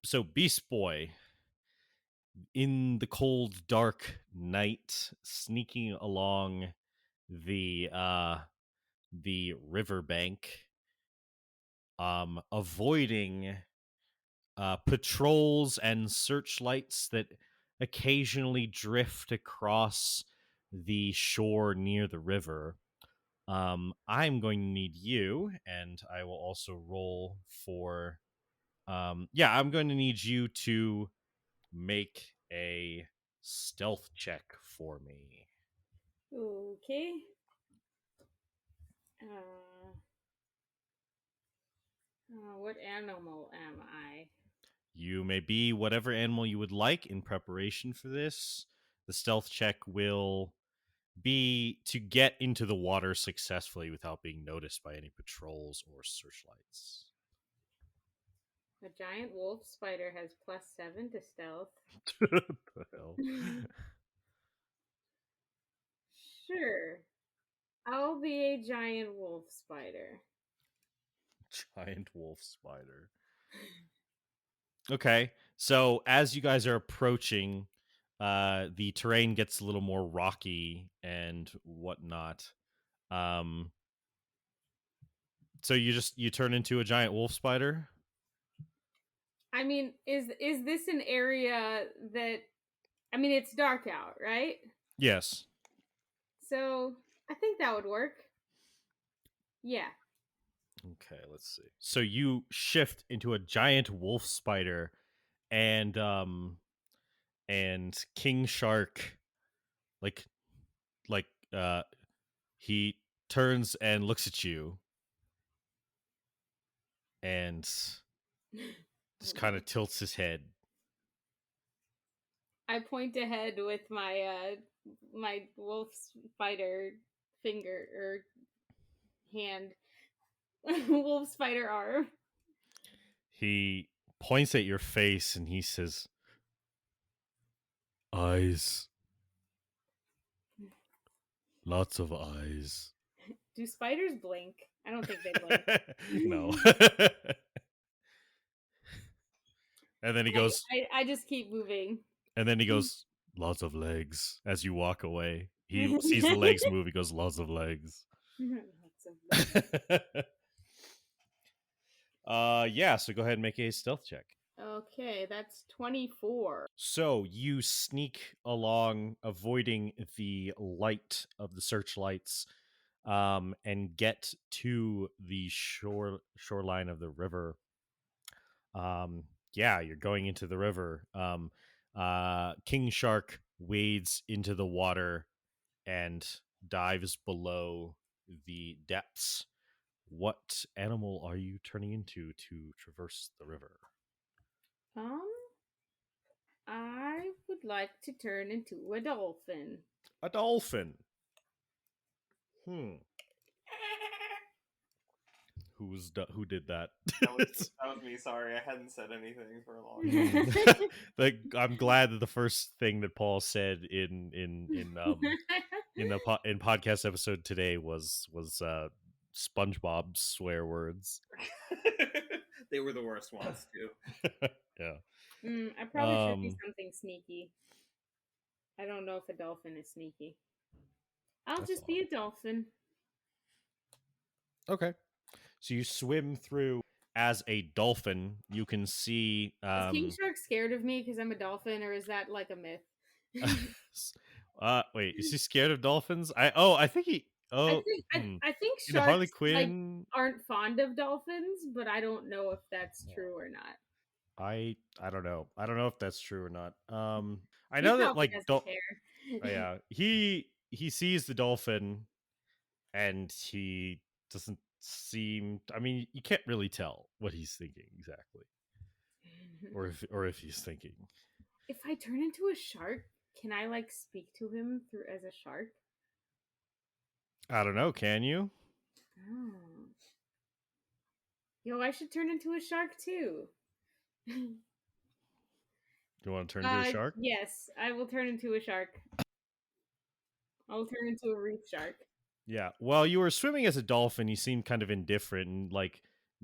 So Beast Boy, in the cold, dark night, sneaking along the riverbank, avoiding patrols and searchlights that occasionally drift across the shore near the river. I'm going to need you, and I will also roll for. I'm going to need you to make a stealth check for me. Okay. What animal am I? You may be whatever animal you would like in preparation for this. The stealth check will be to get into the water successfully without being noticed by any patrols or searchlights. A giant wolf spider has +7 to stealth. What the hell? Sure. I'll be a giant wolf spider. Giant wolf spider. Okay, so as you guys are approaching, the terrain gets a little more rocky and whatnot. So you turn into a giant wolf spider. I mean, is this an area that I mean, it's dark out, right? Yes. So, I think that would work. Yeah. Okay, let's see. So you shift into a giant wolf spider, and King Shark, like like he turns and looks at you, and just kind of tilts his head. I point ahead with my wolf spider finger or hand. Wolf spider arm. He points at your face and he says, "Eyes, lots of eyes." Do spiders blink? I don't think they blink. No. And then he I, goes, I just keep moving. and then he goes, "Lots of legs." As you walk away, he sees the legs move. He goes, "Lots of legs." Yeah. So go ahead and make a stealth check. Okay, that's 24. So you sneak along, avoiding the light of the searchlights, and get to the shoreline of the river. Yeah, you're going into the river. King Shark wades into the water and dives below the depths. What animal are you turning into to traverse the river? Um, I would like to turn into a dolphin. A dolphin. Hmm. Who did that? That was me. Sorry, I hadn't said anything for a long time. Like, I'm glad that the first thing that Paul said in podcast episode today was SpongeBob's swear words. They were the worst ones too. Yeah. I probably should be something sneaky. I don't know if a dolphin is sneaky. I'll just be a dolphin. Okay. So you swim through as a dolphin. You can see. Is King Shark scared of me because I'm a dolphin, or is that like a myth? Wait, is he scared of dolphins? I think he. Oh, I think in Harley sharks Quinn aren't fond of dolphins, but I don't know if that's true or not. I don't know. I don't know if that's true or not. I He know that probably like doesn't care. yeah, he sees the dolphin and he doesn't seem. I mean, you can't really tell what he's thinking exactly, or if he's thinking. If I turn into a shark, can I like speak to him through as a shark? I don't know. Can you? Oh. Yo, I should turn into a shark too. Do you want to turn into a shark? Yes, I will turn into a shark. I'll turn into a reef shark. Yeah. While you were swimming as a dolphin, he seemed kind of indifferent and like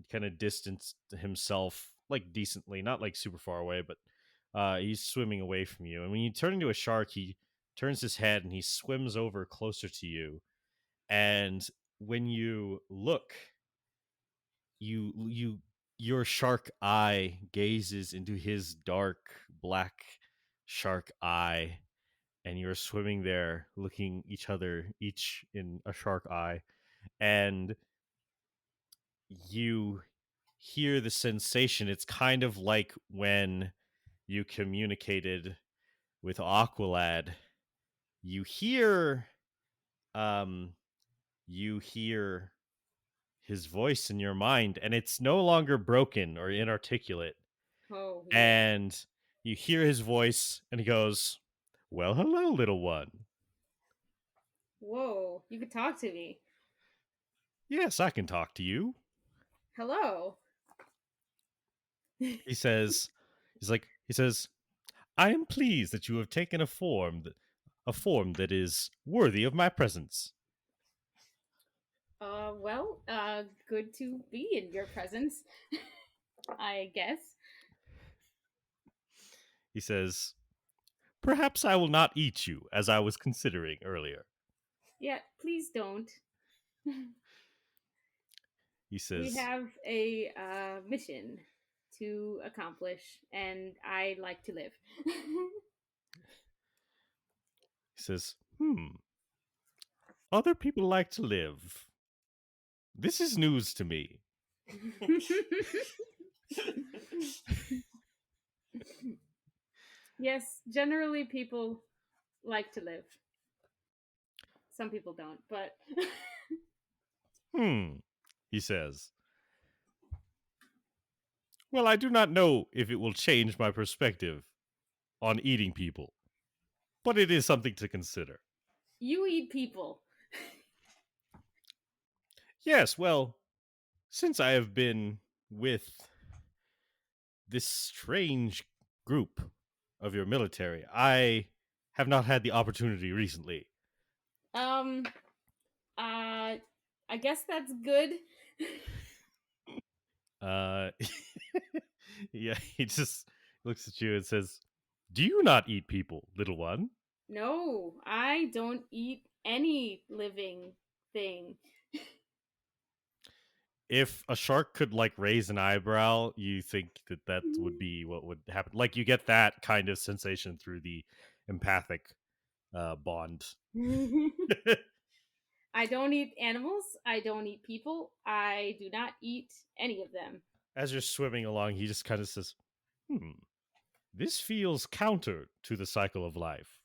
kind of distanced himself like decently, not like super far away, but he's swimming away from you. And when you turn into a shark, he turns his head and he swims over closer to you. And when you look, you your shark eye gazes into his dark black shark eye, and you're swimming there looking each in a shark eye, and you hear the sensation. It's kind of like when you communicated with Aqualad. You hear um you hear his voice in your mind, and it's no longer broken or inarticulate. Oh, yeah. And you hear his voice, and he goes, "Well, hello, little one." Whoa, you could talk to me. "Yes, I can talk to you." Hello. He says, "I am pleased that you have taken a form that is worthy of my presence." Well, good to be in your presence, I guess. He says, "Perhaps I will not eat you, as I was considering earlier." Yeah, please don't. He We says, have a mission to accomplish, and I like to live. "Other people like to live. This is news to me." Yes, generally people like to live. Some people don't, but He says, "Well, I do not know if it will change my perspective on eating people, but it is something to consider." you eat people. "Yes, well, since I have been with this strange group of your military, I have not had the opportunity recently." Um, I guess that's good. Uh, yeah, he just looks at you and says, "Do you not eat people, little one?" No, I don't eat any living thing. If a shark could like raise an eyebrow, you think that that would be what would happen. Like you get that kind of sensation through the empathic bond. I don't eat animals. I don't eat people. I do not eat any of them. As you're swimming along, he just kind of says, "This feels counter to the cycle of life.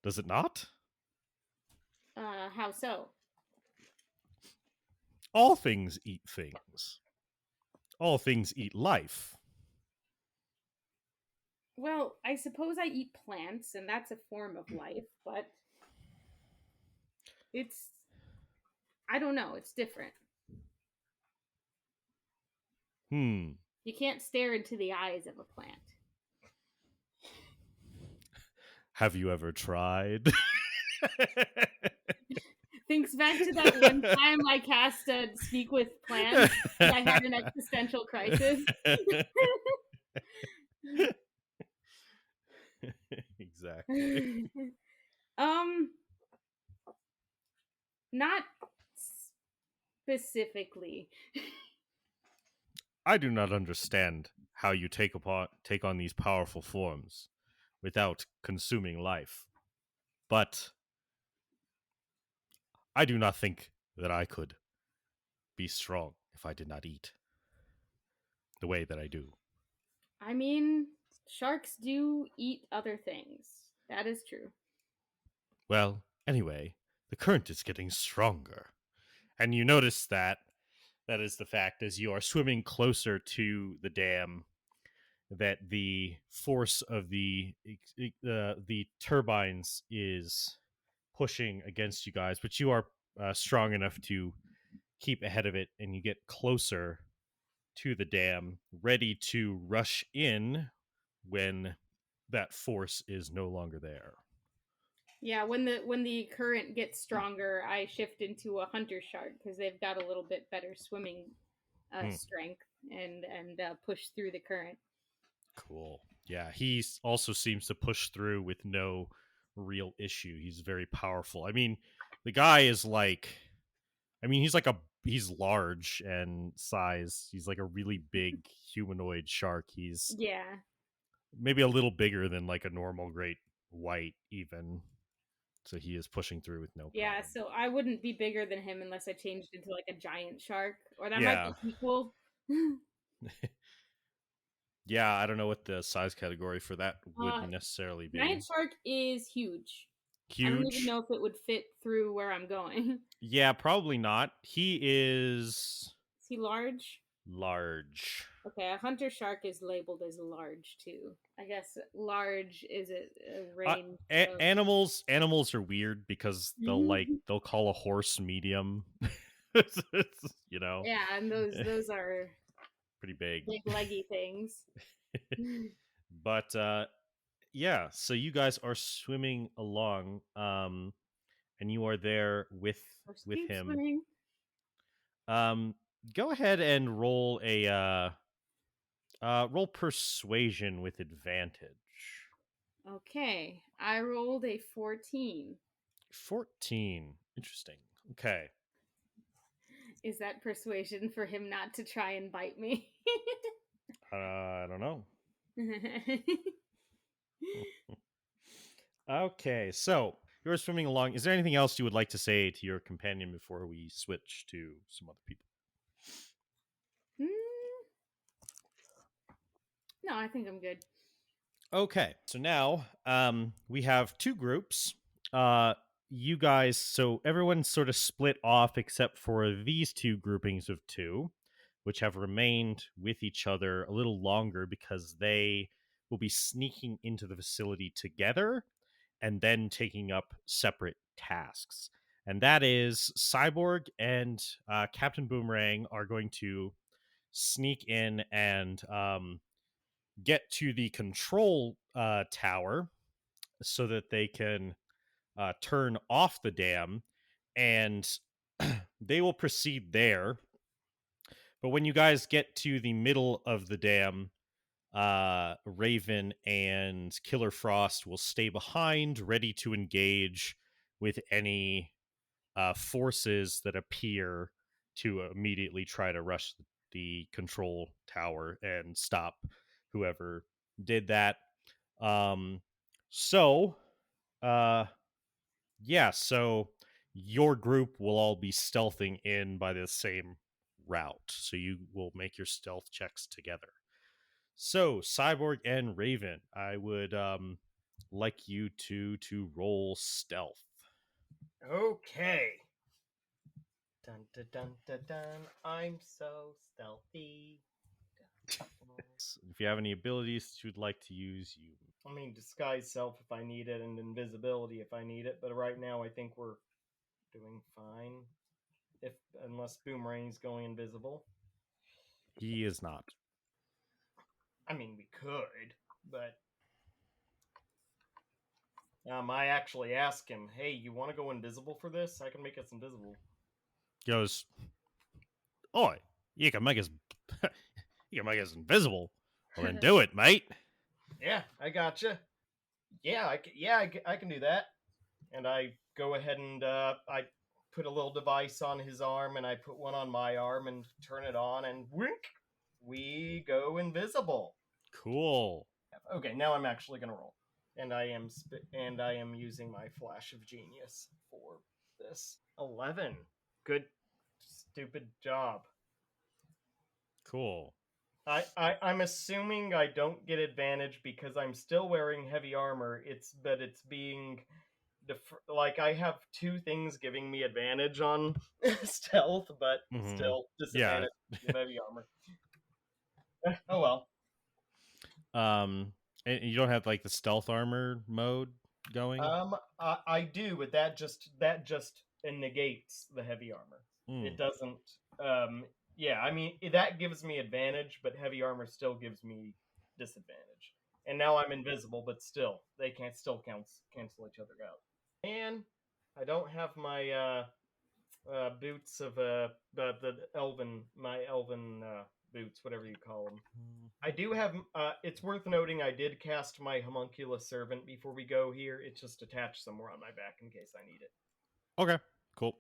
Does it not? How so? All things eat things. All things eat life." Well, I suppose I eat plants, and that's a form of life, but it's, I don't know, it's different. Hmm. You can't stare into the eyes of a plant. Have you ever tried? Thinks back to that one time I cast a Speak with Plants, and I had an existential crisis. Exactly. Not specifically. I do not understand how you take on these powerful forms without consuming life. But I do not think that I could be strong if I did not eat the way that I do. I mean, sharks do eat other things. That is true. Well, anyway, the current is getting stronger. And you notice that that is the fact as you are swimming closer to the dam, that the force of the turbines is pushing against you guys, but you are strong enough to keep ahead of it, and you get closer to the dam, ready to rush in when that force is no longer there. Yeah, when the current gets stronger, I shift into a hunter shark because they've got a little bit better swimming strength. and push through the current. Cool. Yeah, he also seems to push through with no real issue. He's very powerful. I mean, the guy is like, he's large and size. He's like a really big humanoid shark. He's Yeah. maybe a little bigger than like a normal great white even. So he is pushing through with no Yeah, problem. so I wouldn't be bigger than him unless I changed into like a giant shark, or that might Yeah. be equal. Yeah, I don't know what the size category for that would uh, necessarily be. Giant shark is huge. I don't even Huge? know if it would fit through where I'm going. Yeah, probably not. He is Is he large? large. Okay, a hunter shark is labeled as large too. I guess large is a Uh, range of. animals are weird because they'll call a horse medium. You know, Yeah, and those are pretty big. big leggy things. But yeah, so you guys are swimming along, and you are there First with keep him. swimming. Um, go ahead and roll a roll persuasion with advantage. Okay, I rolled a 14. 14. Interesting. Okay. Is that persuasion for him not to try and bite me? I don't know. Okay, so you're swimming along. Is there anything else you would like to say to your companion before we switch to some other people? No, I think I'm good. Okay, so now we have two groups. You guys, so everyone's sort of split off except for these two groupings of two, which have remained with each other a little longer because they will be sneaking into the facility together and then taking up separate tasks. And that is Cyborg and Captain Boomerang are going to sneak in and get to the control tower so that they can turn off the dam, and they will proceed there. But when you guys get to the middle of the dam, Raven and Killer Frost will stay behind, ready to engage with any forces that appear to immediately try to rush the control tower and stop whoever did that. Um, so, uh, yeah, so your group will all be stealthing in by the same route. So you will make your stealth checks together. So, Cyborg and Raven, I would like you to roll stealth. Okay. Dun dun dun dun dun. I'm so stealthy. If you have any abilities that you'd like to use, you. I mean, disguise self if I need it, and invisibility if I need it. But right now, I think we're doing fine. If unless Boomerang's going invisible. He is not. I mean, we could, but I actually asked him, "Hey, you want to go invisible for this? I can make us invisible." He goes, "Oi, you can make us, you can make us invisible. Well, then do it, mate." Yeah, I gotcha. Yeah, I can do that. And I go ahead and I put a little device on his arm, and I put one on my arm and turn it on, and wink, we go invisible. Cool. Okay, now I'm actually gonna roll, and I am using my flash of genius for this. 11. Good, stupid job. Cool. I'm assuming I don't get advantage because I'm still wearing heavy armor. It's being like I have two things giving me advantage on stealth, but still disadvantage with heavy armor. Oh well. And you don't have like the stealth armor mode going. I do, but that just negates the heavy armor. It doesn't. Yeah, I mean that gives me advantage, but heavy armor still gives me disadvantage. And now I'm invisible, but still they can't still cancel each other out. And I don't have my boots of the elven boots, whatever you call them. I do have, it's worth noting I did cast my homunculus servant before we go here. It's just attached somewhere on my back in case I need it. Okay, cool.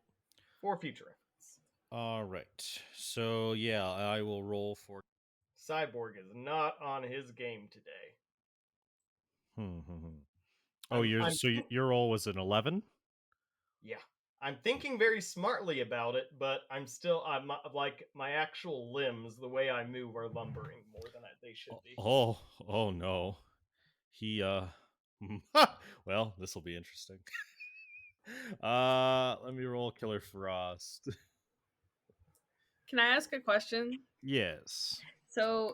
For future reference. All right. So, yeah, I will roll for... Cyborg is not on his game today. Oh, your roll was an 11? Yeah. I'm thinking very smartly about it, but I'm like, my actual limbs, the way I move, are lumbering more than they should be. Oh no. He, well, this will be interesting. Let me roll Killer Frost. Can I ask a question? Yes. So,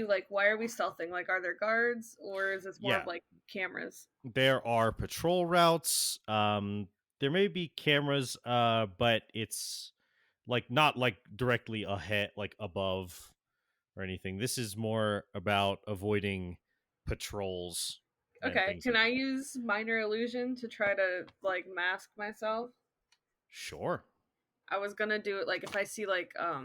like, why are we stealthing? Like, are there guards, or is this more of, like, cameras? There are patrol routes. There may be cameras, but it's, like, not, like, directly ahead, like, above or anything. This is more about avoiding patrols. Okay, can I use minor illusion to try to, like, mask myself? Sure. I was gonna do it, like, if I see, like, a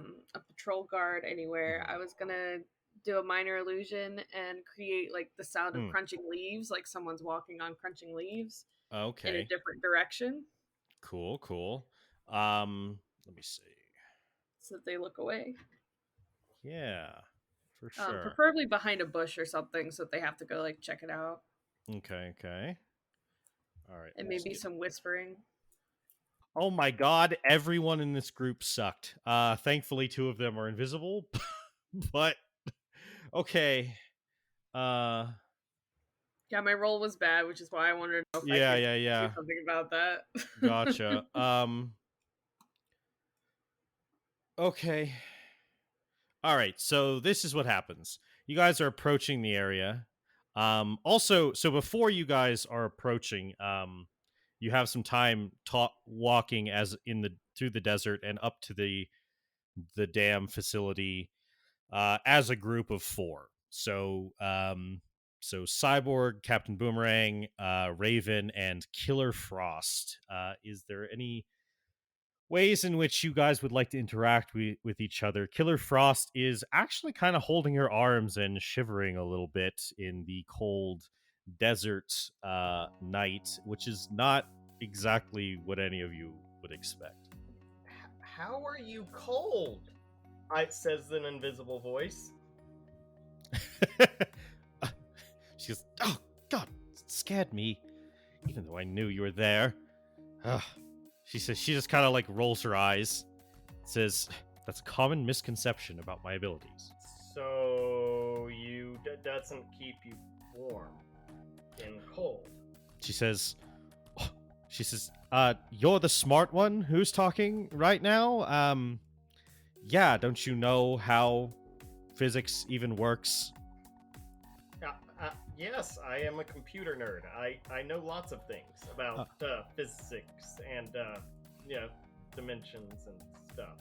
patrol guard anywhere, I was gonna do a minor illusion and create, like, the sound of crunching leaves, like someone's walking on crunching leaves. Okay. In a different direction. Cool. Let me see. So that they look away. Yeah, for sure. Preferably behind a bush or something, so that they have to go, like, check it out. Okay. All right. And maybe some whispering. Oh my god, everyone in this group sucked. Thankfully 2 of them are invisible, but okay. Yeah, my roll was bad, which is why I wanted to know if I could do something about that. Gotcha. Okay. All right, so this is what happens. You guys are approaching the area. Also, so before you guys are approaching, you have some time walking through the desert and up to the dam facility as a group of 4. So Cyborg, Captain Boomerang, Raven, and Killer Frost. Is there any ways in which you guys would like to interact with each other? Killer Frost is actually kind of holding her arms and shivering a little bit in the cold desert night, which is not exactly what any of you would expect. How are you cold? Says an invisible voice. She goes, oh god, it scared me, even though I knew you were there. She says, she just kind of like rolls her eyes, says, that's a common misconception about my abilities. So you doesn't keep you warm in cold. She says, you're the smart one who's talking right now? Yeah, don't you know how physics even works? Yes, I am a computer nerd. I know lots of things about physics and, dimensions and stuff.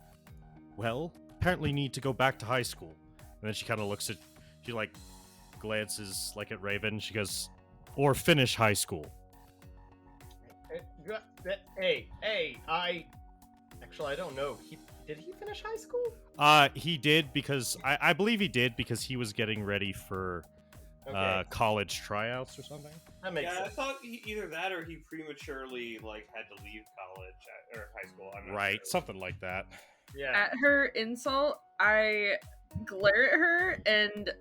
Well, apparently you need to go back to high school. And then she kind of she like glances like at Raven. She goes, or finish high school. Hey, actually, I don't know. Did he finish high school? He did because, I believe he did because he was getting ready for college tryouts or something. That makes sense. I thought either that or he prematurely had to leave college or high school. I'm not right, sure. something like that. Yeah. At her insult, I glare at her, and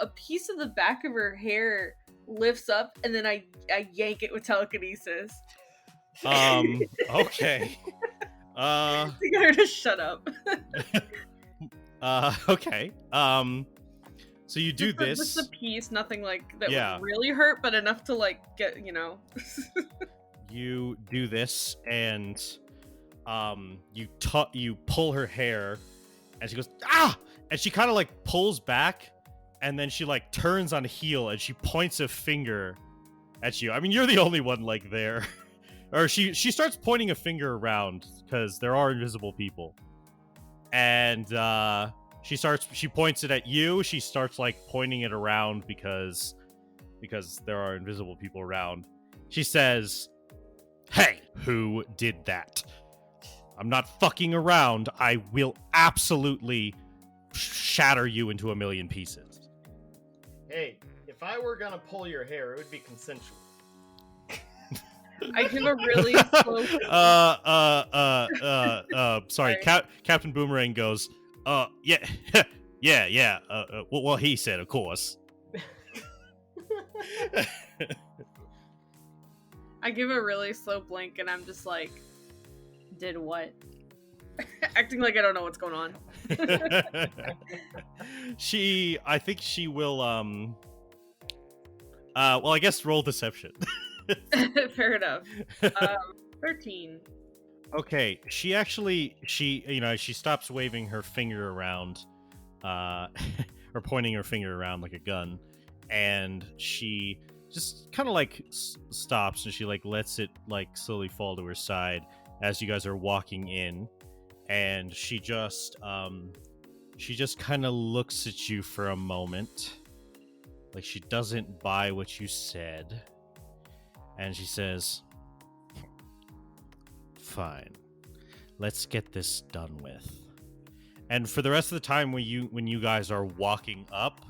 a piece of the back of her hair lifts up, and then I yank it with telekinesis. Okay. To get her to shut up. Okay. So you do this. Just a piece, nothing like that would really hurt, but enough to get, You do this, and you pull her hair, and she goes, ah! And she kind of pulls back, and then she turns on a heel, and she points a finger at you. I mean, you're the only one there. Or she starts pointing a finger around because there are invisible people, and she points it at you. She starts pointing it around because there are invisible people around. She says, "Hey, who did that? I'm not fucking around. I will absolutely shatter you into a million pieces. Hey, if I were gonna pull your hair, it would be consensual. I give a really slow. Sorry. Captain Boomerang goes. Yeah, yeah. Well, he said, of course. I give a really slow blink, and I'm just like, did what? Acting like I don't know what's going on. I think she will. Well, I guess roll deception. Fair enough. 13. Okay, she stops waving her finger around, or pointing her finger around like a gun, and she just kind of like stops, and she like lets it like slowly fall to her side as you guys are walking in, and she just kind of looks at you for a moment, like she doesn't buy what you said, and she says, "Fine, let's get this done with." And for the rest of the time when you guys are walking up,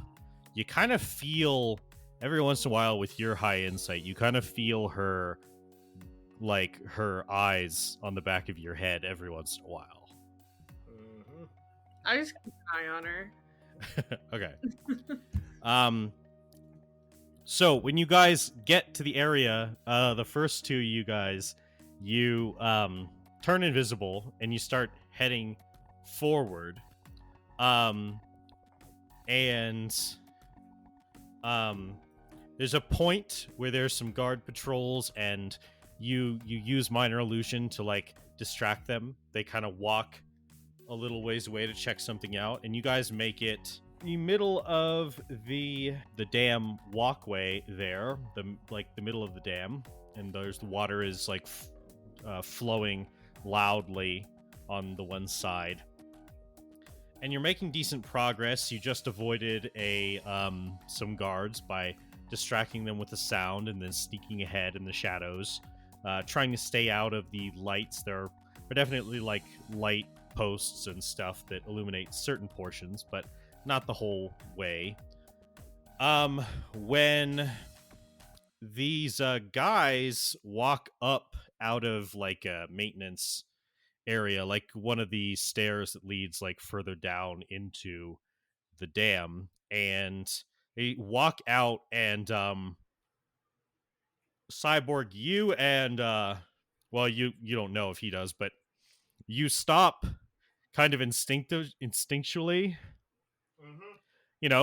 you kind of feel every once in a while with your high insight, you kind of feel her eyes on the back of your head every once in a while. Mm-hmm. I just keep an eye on her. Okay. So when you guys get to the area, the first two you guys, you turn invisible and you start heading forward. There's a point where there's some guard patrols, and you use minor illusion to like distract them. They kind of walk a little ways away to check something out, and you guys make it the middle of the dam walkway there, the middle of the dam, and the water is like flowing loudly on the one side, and you're making decent progress. You just avoided some guards by distracting them with the sound and then sneaking ahead in the shadows, trying to stay out of the lights. There are definitely like light posts and stuff that illuminate certain portions, but not the whole way. When these guys walk up out of like a maintenance area, like one of the stairs that leads like further down into the dam, and they walk out, and Cyborg, you and well, you don't know if he does, but you stop kind of instinctually,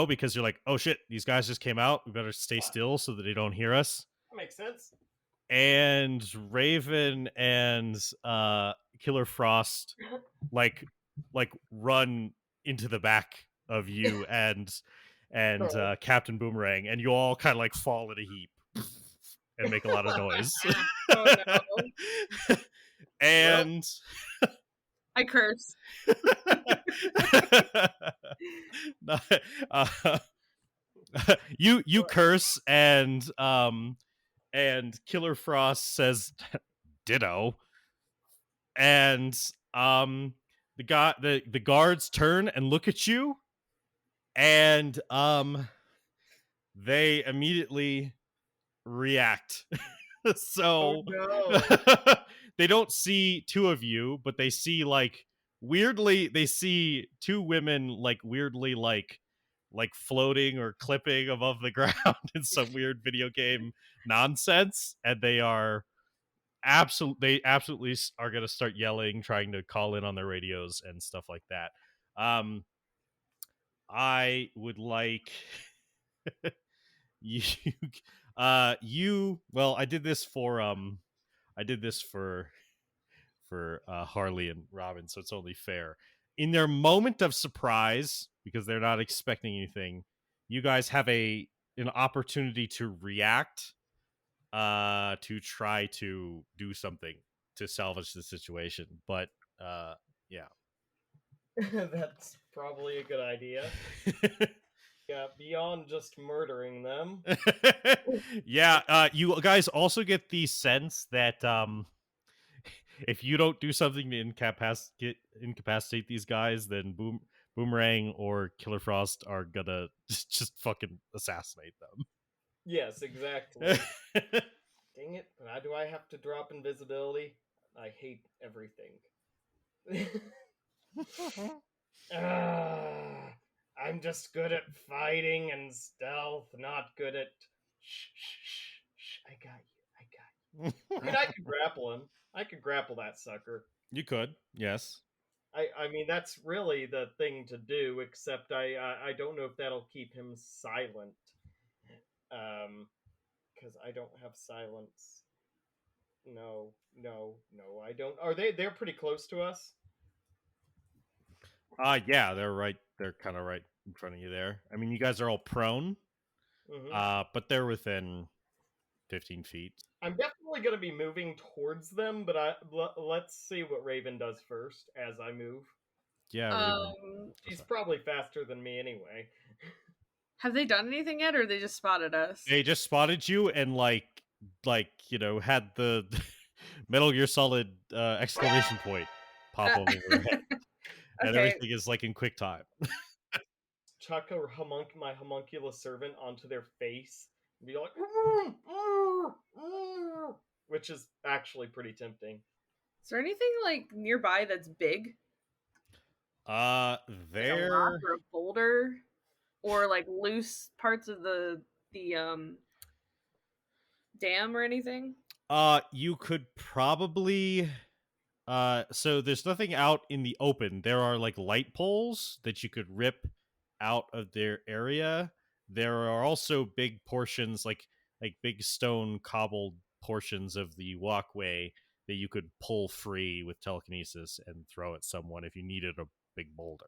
because you're like, oh shit, these guys just came out, we better stay still so that they don't hear us. That makes sense. And Raven and Killer Frost like run into the back of you and Captain Boomerang, and you all kind of like fall in a heap and make a lot of noise. Oh no. And I curse. You curse, and Killer Frost says ditto, and the guards turn and look at you, and they immediately react. So they don't see two of you, but they see they see two women weirdly floating or clipping above the ground in some weird video game nonsense, and they absolutely are going to start yelling, trying to call in on their radios and stuff like that. I would like you well, I did this for Harley and Robin, so it's only fair. In their moment of surprise, because they're not expecting anything, you guys have an opportunity to react, to try to do something to salvage the situation. But yeah. That's probably a good idea. Yeah, beyond just murdering them. Yeah, you guys also get the sense that if you don't do something to incapacitate these guys, then Boomerang or Killer Frost are gonna just fucking assassinate them. Yes, exactly. Dang it! Why do I have to drop invisibility? I hate everything. I'm just good at fighting and stealth, not good at. Shh! I got you. I mean, I could grapple him. I could grapple that sucker. You could, yes. I mean, that's really the thing to do. Except I don't know if that'll keep him silent. Because I don't have silence. No, I don't. Are they? They're pretty close to us. Yeah, they're kind of right in front of you there. I mean, you guys are all prone, but they're within 15 feet. I'm definitely going to be moving towards them, but let's see what Raven does first as I move. Yeah, Raven. She's probably faster than me anyway. Have they done anything yet, or they just spotted us? They just spotted you and had the Metal Gear Solid exclamation point pop over their head, and everything is like in quick time. Chuck my homunculus servant onto their face and be like, which is actually pretty tempting. Is there anything like nearby that's big? There like a rock or a boulder, or like loose parts of the dam or anything? You could probably. So there's nothing out in the open. There are like light poles that you could rip out of their area. There are also big portions, like big stone cobbled portions of the walkway that you could pull free with telekinesis and throw at someone if you needed a big boulder.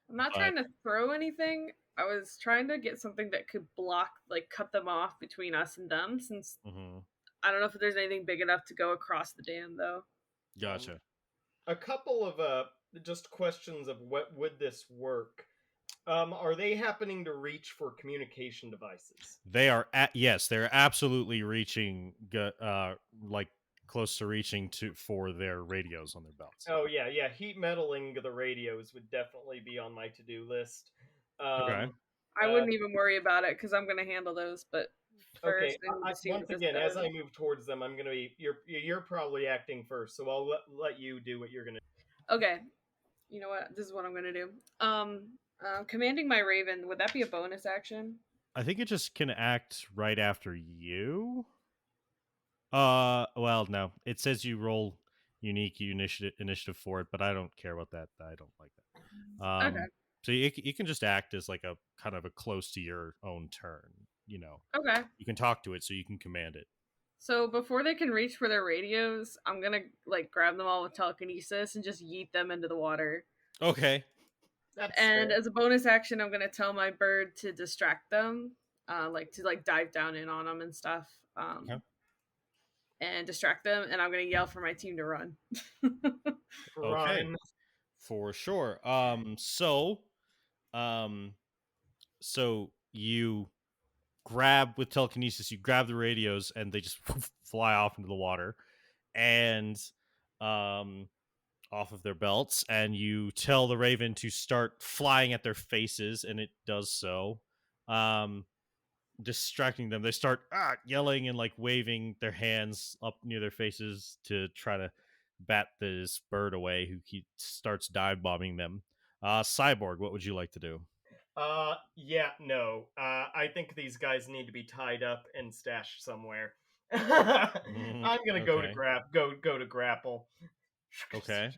I'm not trying to throw anything. I was trying to get something that could block, like cut them off between us and them, since I don't know if there's anything big enough to go across the dam, though. Gotcha. A couple of just questions of what would this work. Are they happening to reach for communication devices? They are yes, they're absolutely reaching like close to reaching for their radios on their belts. Oh yeah, heat metaling the radios would definitely be on my to-do list. Okay. I wouldn't even worry about it because I'm going to handle those, but first, once again, as I move towards them, I'm going to be you're probably acting first, so I'll let you do what you're going to do. Okay. You know what? This is what I'm going to do. Commanding my Raven, would that be a bonus action? I think it just can act right after you. Well, no. It says you roll unique initiative for it, but I don't care about that. I don't like that. Okay. So you can just act as like a kind of a close to your own turn, you know. Okay. You can talk to it, so you can command it. So before they can reach for their radios, I'm gonna like grab them all with telekinesis and just yeet them into the water. Okay. That's fair. As a bonus action, I'm gonna tell my bird to distract them, to dive down in on them and stuff, and distract them. And I'm gonna yell for my team to run. Okay, for sure. So you grab with telekinesis, you grab the radios, and they just fly off into the water, and off of their belts, and you tell the Raven to start flying at their faces, and it does so, distracting them. They start yelling and like waving their hands up near their faces to try to bat this bird away, who starts dive bombing them. Cyborg, what would you like to do? I think these guys need to be tied up and stashed somewhere. I'm gonna go to grapple. Okay.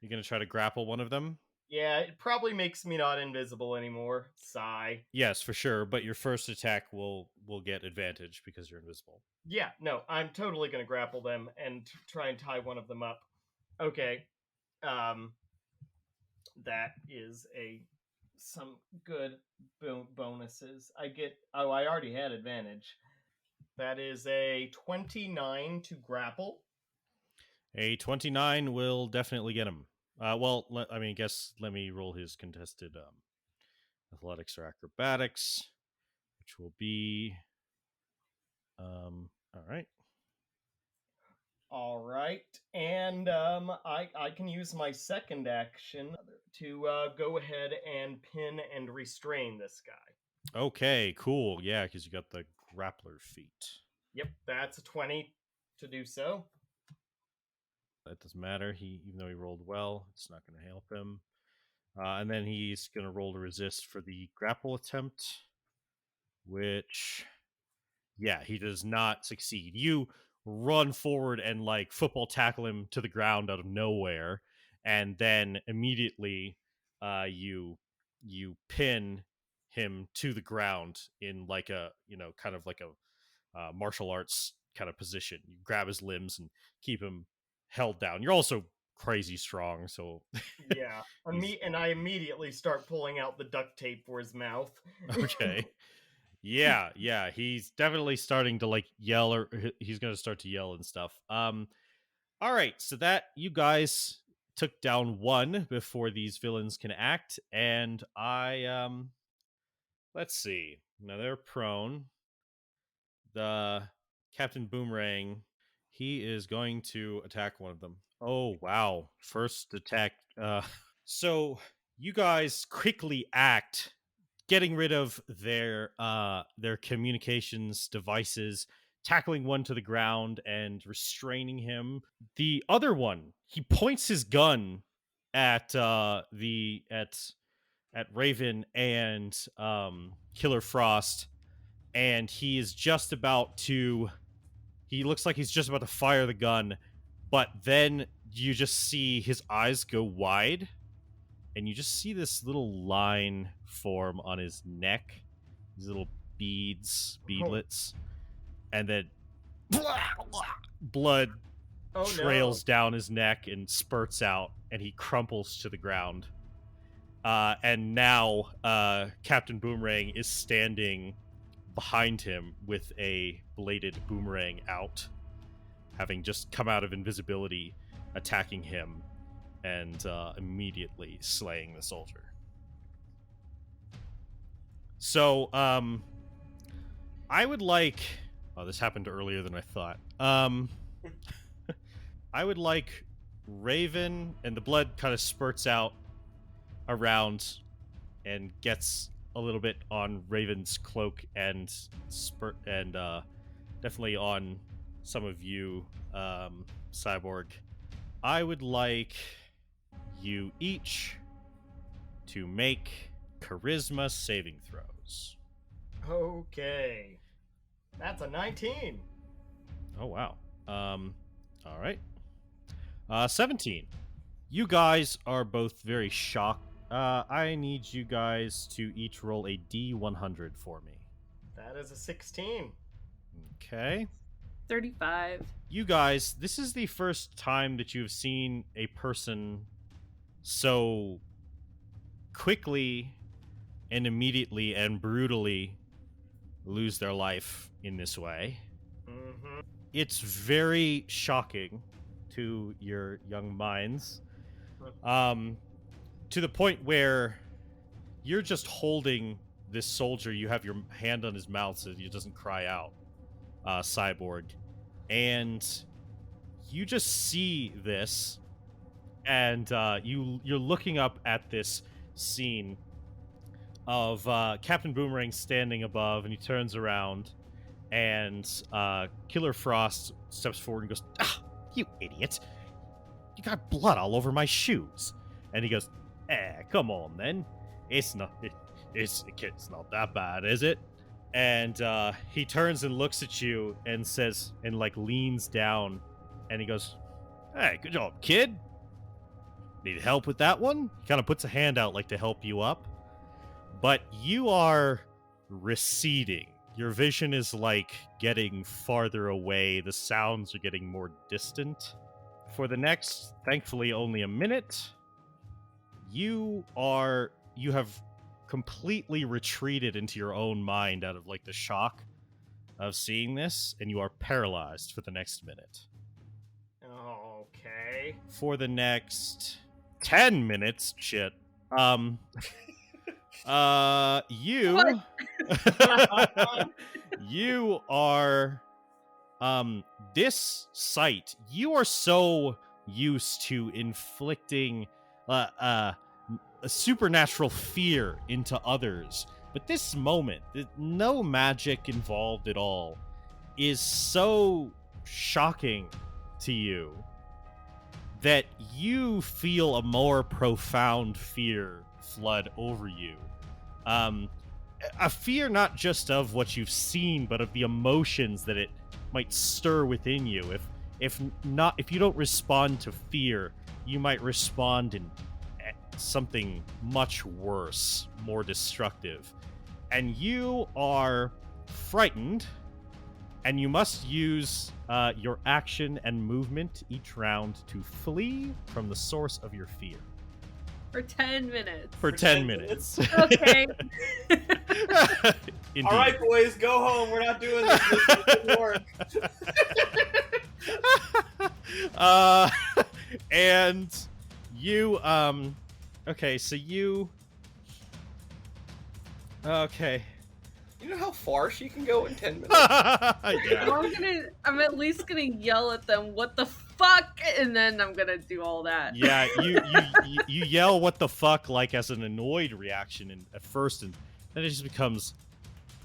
You're gonna try to grapple one of them? Yeah, it probably makes me not invisible anymore. Sigh. Yes, for sure, but your first attack will get advantage because you're invisible. Yeah, no, I'm totally gonna grapple them and try and tie one of them up. Okay. That is some good bonuses. I already had advantage. That is a 29 to grapple. A 29 will definitely get him. Let me roll his contested athletics or acrobatics, which will be all right. All right, and I can use my second action to go ahead and pin and restrain this guy. Okay, cool. Yeah, because you got the grappler feat. Yep, that's a 20 to do so. That doesn't matter. Even though he rolled well, it's not going to help him. And then he's going to roll to resist for the grapple attempt, which, yeah, he does not succeed. You run forward and like football tackle him to the ground out of nowhere, and then immediately you pin him to the ground in like a kind of like a martial arts kind of position. You grab his limbs and keep him held down. You're also crazy strong, so yeah. And I immediately start pulling out the duct tape for his mouth. Okay. Yeah, he's definitely starting to like yell, or he's going to start to yell and stuff. All right, so that you guys took down one before these villains can act, and let's see. Now they're prone. The Captain Boomerang, he is going to attack one of them. Oh, wow. First attack. So you guys quickly act, getting rid of their communications devices, tackling one to the ground and restraining him. The other one, he points his gun at at Raven and Killer Frost, and he is just about to. He looks like he's just about to fire the gun, but then you just see his eyes go wide, and you just see this little line form on his neck, these little beadlets, and then blood trails down his neck and spurts out, and he crumples to the ground. And now Captain Boomerang is standing behind him with a bladed boomerang out, having just come out of invisibility, attacking him and immediately slaying the soldier. So, I would like... Oh, this happened earlier than I thought. I would like Raven, and the blood kind of spurts out around and gets a little bit on Raven's cloak and definitely on some of you, Cyborg. I would like you each to make charisma saving throws. Okay. That's a 19. Oh, wow. All right. 17. You guys are both very shocked. I need you guys to each roll a D100 for me. That is a 16. Okay. 35. You guys, this is the first time that you've seen a person so quickly and immediately and brutally lose their life in this way. Mm-hmm. It's very shocking to your young minds. To the point where you're just holding this soldier. You have your hand on his mouth so he doesn't cry out, Cyborg. And you just see this, and you're looking up at this scene of Captain Boomerang standing above, and he turns around, and Killer Frost steps forward and goes, "Ah, you idiot! You got blood all over my shoes." And he goes, come on, then. It's not that bad, is it? And he turns and looks at you and says, and like leans down, and he goes, "Hey, good job, kid. Need help with that one?" He kind of puts a hand out like to help you up. But you are receding. Your vision is like getting farther away. The sounds are getting more distant. For the next, thankfully, only a minute, you have completely retreated into your own mind out of like the shock of seeing this, and you are paralyzed for the next minute. Okay. For the next 10 minutes, shit. You you are This sight, you are so used to inflicting a supernatural fear into others, but this moment, no magic involved at all, is so shocking to you that you feel a more profound fear flood over you. A fear not just of what you've seen, but of the emotions that it might stir within you. If you don't respond to fear, you might respond in something much worse, more destructive. And you are frightened, and you must use your action and movement each round to flee from the source of your fear. For 10 minutes. For 10 minutes. Okay. All right, boys, go home. We're not doing this. This didn't work. And you, okay, so you, okay. You know how far she can go in 10 minutes? Yeah. I'm at least gonna yell at them, "What the fuck?" And then I'm gonna do all that. Yeah, you yell "what the fuck" like as an annoyed reaction at first, and then it just becomes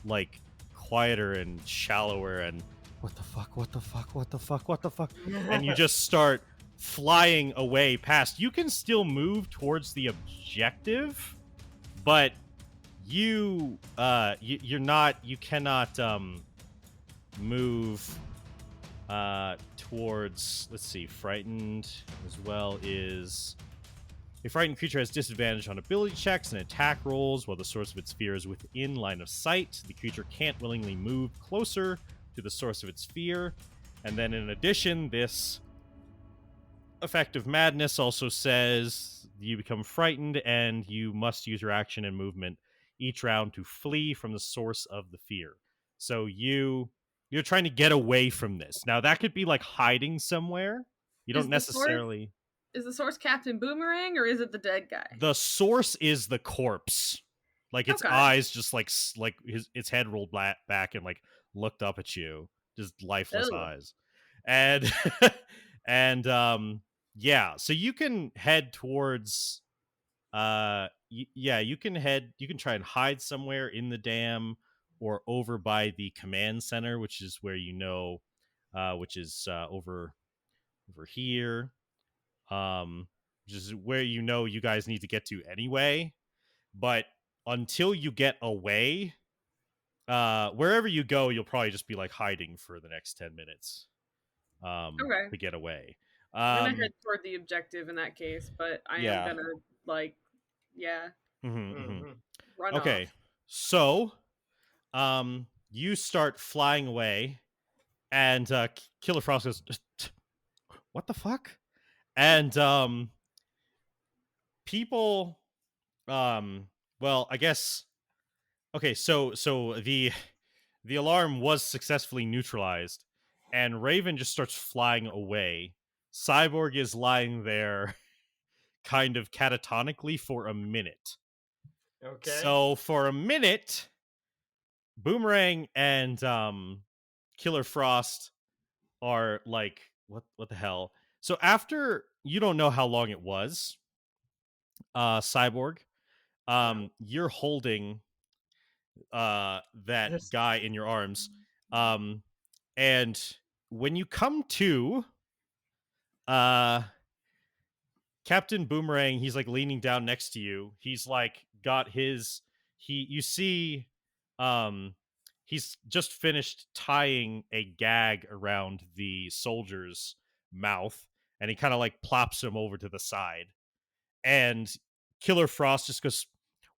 like quieter and shallower and what the fuck, what the fuck, what the fuck, what the fuck, and you just start flying away past. You can still move towards the objective, but you cannot move towards, let's see, frightened as well is a frightened creature has disadvantage on ability checks and attack rolls while the source of its fear is within line of sight. The creature can't willingly move closer to the source of its fear. And then in addition, this effect of madness also says you become frightened and you must use your action and movement each round to flee from the source of the fear. So you're trying to get away from this. Now that could be like hiding somewhere. You don't necessarily. Is the source Captain Boomerang or is it the dead guy? The source is the corpse. Like its eyes just like its head rolled back and like looked up at you, just lifeless eyes. And yeah, so you can head towards you can try and hide somewhere in the dam or over by the command center, which is where which is over here, which is where you guys need to get to anyway. But until you get away, wherever you go, you'll probably just be like hiding for the next 10 minutes to get away. I'm gonna head toward the objective in that case, but I am gonna run okay off. So you start flying away, and Killer Frost goes, what the fuck? And people well, I guess, okay, so the alarm was successfully neutralized, and Raven just starts flying away. Cyborg is lying there kind of catatonically for a minute. Okay. So for a minute, Boomerang and Killer Frost are like, what the hell? So after, you don't know how long it was, Cyborg, you're holding that guy in your arms, and when you come to Captain Boomerang, he's like leaning down next to you. He's like got his you see he's just finished tying a gag around the soldier's mouth, and he kind of like plops him over to the side. And Killer Frost just goes,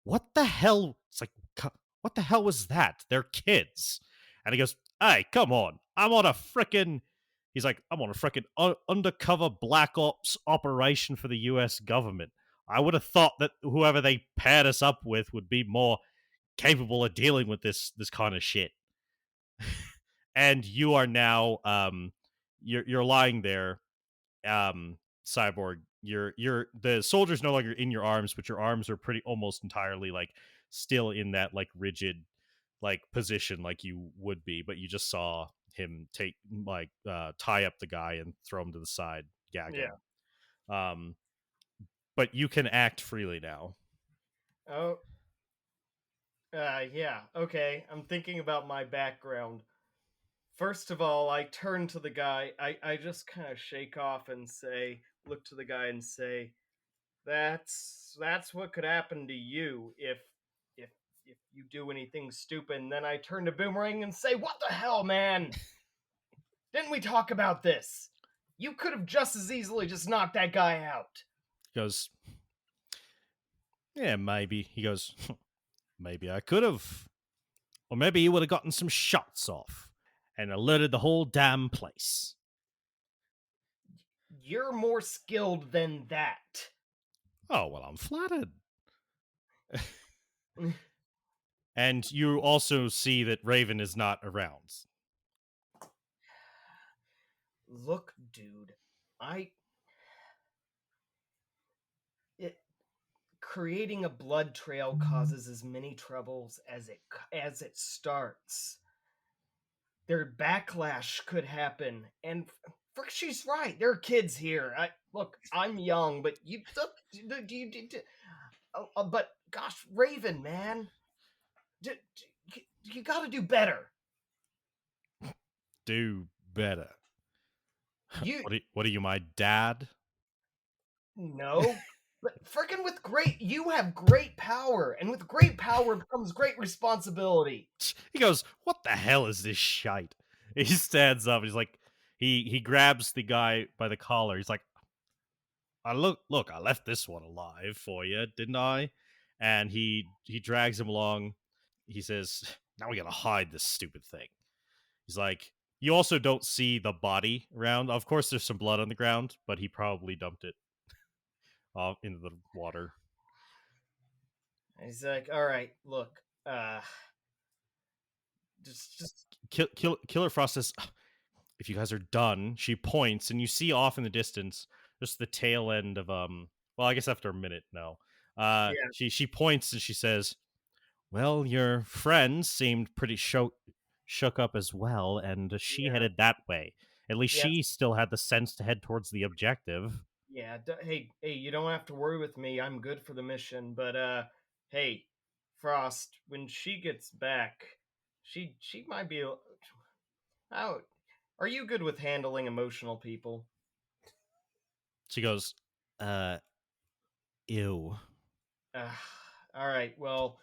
what the hell? It's like, what the hell was that? They're kids. And he goes, hey, come on. I'm on a frickin' undercover black ops operation for the US government. I would have thought that whoever they paired us up with would be more capable of dealing with this kind of shit. And you are now you're lying there, Cyborg. You're the soldier's no longer in your arms, but your arms are pretty almost entirely like still in that like rigid like position like you would be, but you just saw him tie up the guy and throw him to the side, gag him. But you can act freely now. Oh. Yeah, okay. I'm thinking about my background. First of all, I turn to the guy. I just kind of shake off and look to the guy and say, that's what could happen to you if if you do anything stupid. And then I turn to Boomerang and say, what the hell, man? Didn't we talk about this? You could have just as easily just knocked that guy out. He goes, yeah, maybe. He goes, maybe I could have. Or maybe you would have gotten some shots off and alerted the whole damn place. You're more skilled than that. Oh, well, I'm flattered. And you also see that Raven is not around. Look, dude, creating a blood trail causes as many troubles as it starts. Their backlash could happen, and she's right. There are kids here. Look, I'm young, but but gosh, Raven, man, you got to do better. Do better. What are you, my dad? No. But freaking you have great power, and with great power comes great responsibility. He goes, what the hell is this shite? He stands up, he's like, he grabs the guy by the collar, he's like, look, I left this one alive for you, didn't I? And he drags him along. He says, now we gotta hide this stupid thing. He's like, you also don't see the body around. Of course, there's some blood on the ground, but he probably dumped it off into the water. He's like, all right, look, just Killer Frost says, if you guys are done, she points, and you see off in the distance just the tail end of well, I guess after a minute, no. Yeah. She points and she says, well, your friends seemed pretty shook up as well, and she headed that way. At least she still had the sense to head towards the objective. Yeah, hey, you don't have to worry with me. I'm good for the mission, but hey, Frost, when she gets back, she might be out. Are you good with handling emotional people? She goes, ew. All right, well,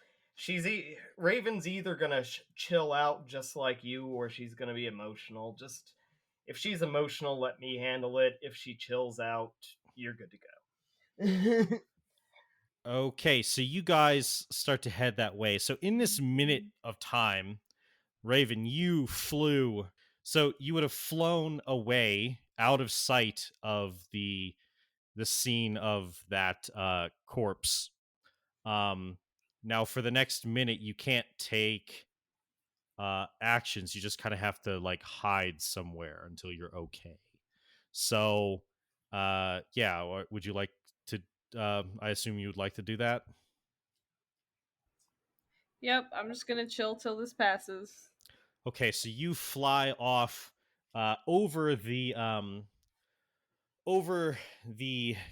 Raven's either gonna chill out just like you, or she's gonna be emotional. Just if she's emotional, let me handle it. If she chills out, you're good to go. Okay, so you guys start to head that way. So in this minute of time, Raven, you flew. So you would have flown away out of sight of the scene of that corpse. Now for the next minute, you can't take actions. You just kind of have to like hide somewhere until you're okay. So yeah, would you like to I assume you would like to do that? Yep, I'm just gonna chill till this passes. Okay, so you fly off over the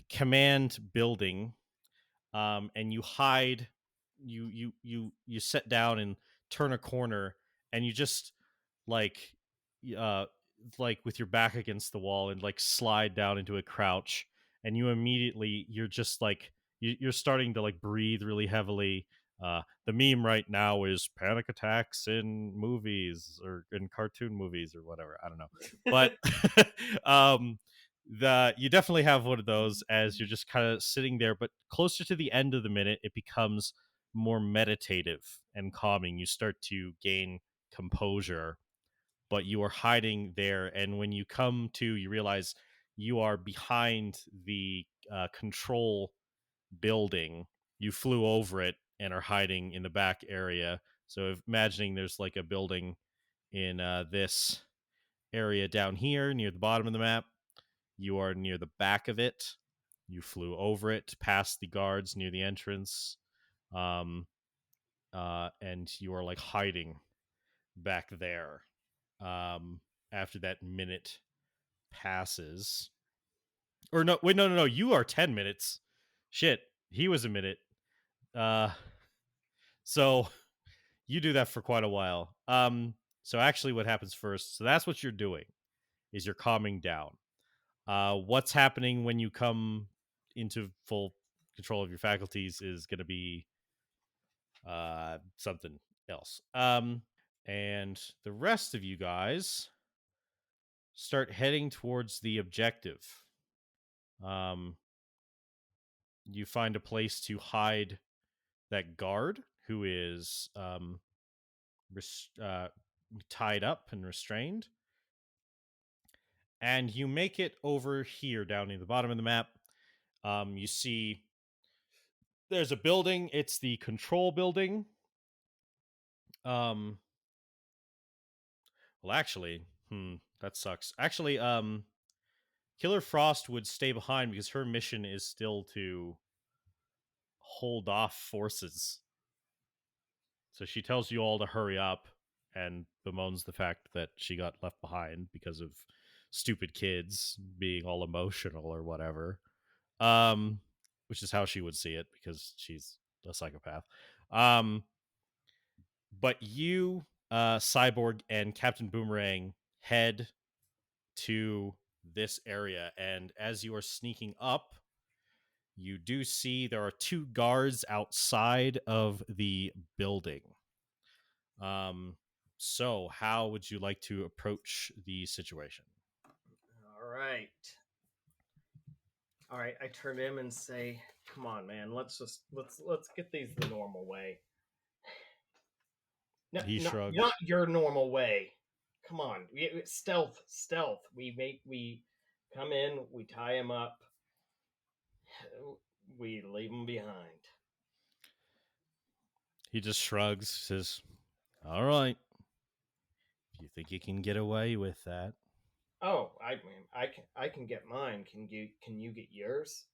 command building, and you hide. You sit down and turn a corner, and you just like like with your back against the wall and like slide down into a crouch, and you're just like you're starting to like breathe really heavily. The meme right now is panic attacks in movies or in cartoon movies or whatever. I don't know, but you definitely have one of those as you're just kind of sitting there. But closer to the end of the minute, it becomes more meditative and calming. You start to gain composure, but you are hiding there, and when you come to, you realize you are behind the control building. You flew over it and are hiding in the back area. So imagining there's like a building in this area down here near the bottom of the map. You are near the back of it. You flew over it, past the guards near the entrance, and you are like hiding back there. after that minute passes. Or no, wait, no. You are 10 minutes. Shit, he was a minute. So you do that for quite a while. So actually, what happens first? So that's what you're doing. Is you're calming down. What's happening when you come into full control of your faculties is going to be something else. And the rest of you guys start heading towards the objective. You find a place to hide that guard who is tied up and restrained. And you make it over here down near the bottom of the map. You see there's a building. It's the control building. Well, actually, that sucks. Actually, Killer Frost would stay behind because her mission is still to hold off forces. So she tells you all to hurry up and bemoans the fact that she got left behind because of stupid kids being all emotional or whatever. Which is how she would see it because she's a psychopath. But you, Cyborg, and Captain Boomerang head to this area, and as you are sneaking up, you do see there are 2 guards outside of the building. So how would you like to approach the situation? All right. I turn to him and say, "Come on, man. Let's get these the normal way." No, He shrugs. Not your normal way. Come on, stealth. We come in, we tie him up, we leave him behind. He just shrugs, says, "All right. If you think you can get away with that." Oh, I can get mine. Can you get yours?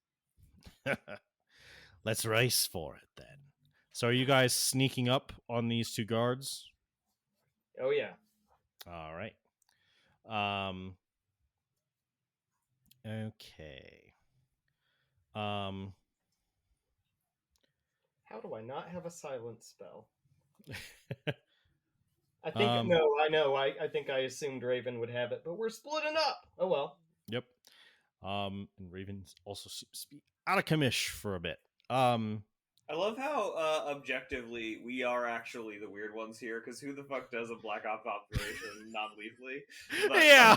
Let's race for it then. So are you guys sneaking up on these 2 guards? Oh yeah. All right. Okay. How do I not have a silence spell? I think I know. I think I assumed Raven would have it, but we're splitting up. Oh well. Yep. And Raven also seems to be out of commish for a bit. I love how objectively we are actually the weird ones here, because who the fuck does a Black Ops operation non-lethally? Yeah.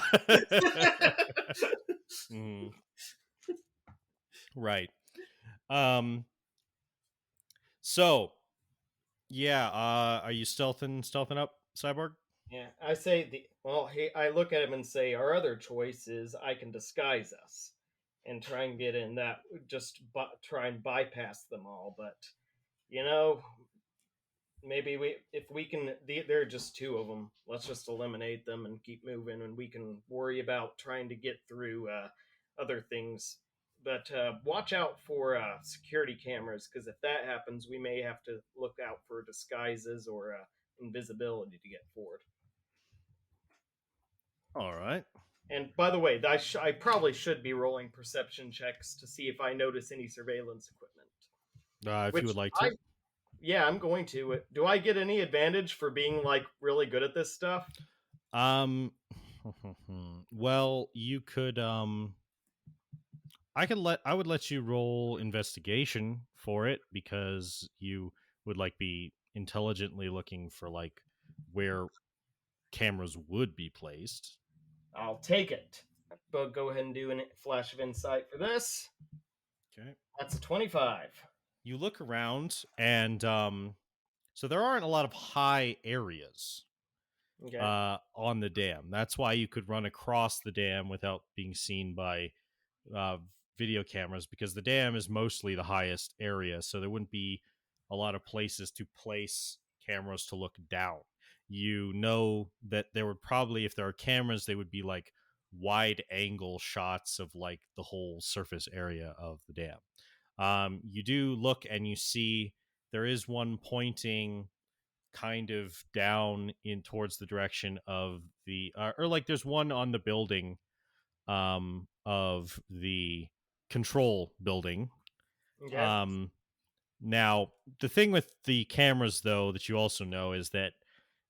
Right. So, yeah. Are you stealthing up, Cyborg? Yeah, I say I look at him and say, our other choice is I can disguise us and try and get in that, just try and bypass them all. But maybe if we can, there are just 2 of them. Let's just eliminate them and keep moving, and we can worry about trying to get through other things. But watch out for security cameras, because if that happens, we may have to look out for disguises or invisibility to get forward. All right. And by the way, I probably should be rolling perception checks to see if I notice any surveillance equipment. If you would like to. Yeah, I'm going to. Do I get any advantage for being like really good at this stuff? Well, you could I would let you roll investigation for it, because you would like be intelligently looking for like where cameras would be placed. I'll take it. But go ahead and do a flash of insight for this. Okay. That's a 25. You look around, and so there aren't a lot of high areas on the dam. That's why you could run across the dam without being seen by video cameras, because the dam is mostly the highest area, so there wouldn't be a lot of places to place cameras to look down. You know that there would probably, if there are cameras, they would be like wide angle shots of like the whole surface area of the dam. You do look and you see there is one pointing kind of down in towards the direction of the or like there's one on the building of the control building. Okay. Now the thing with the cameras though that you also know is that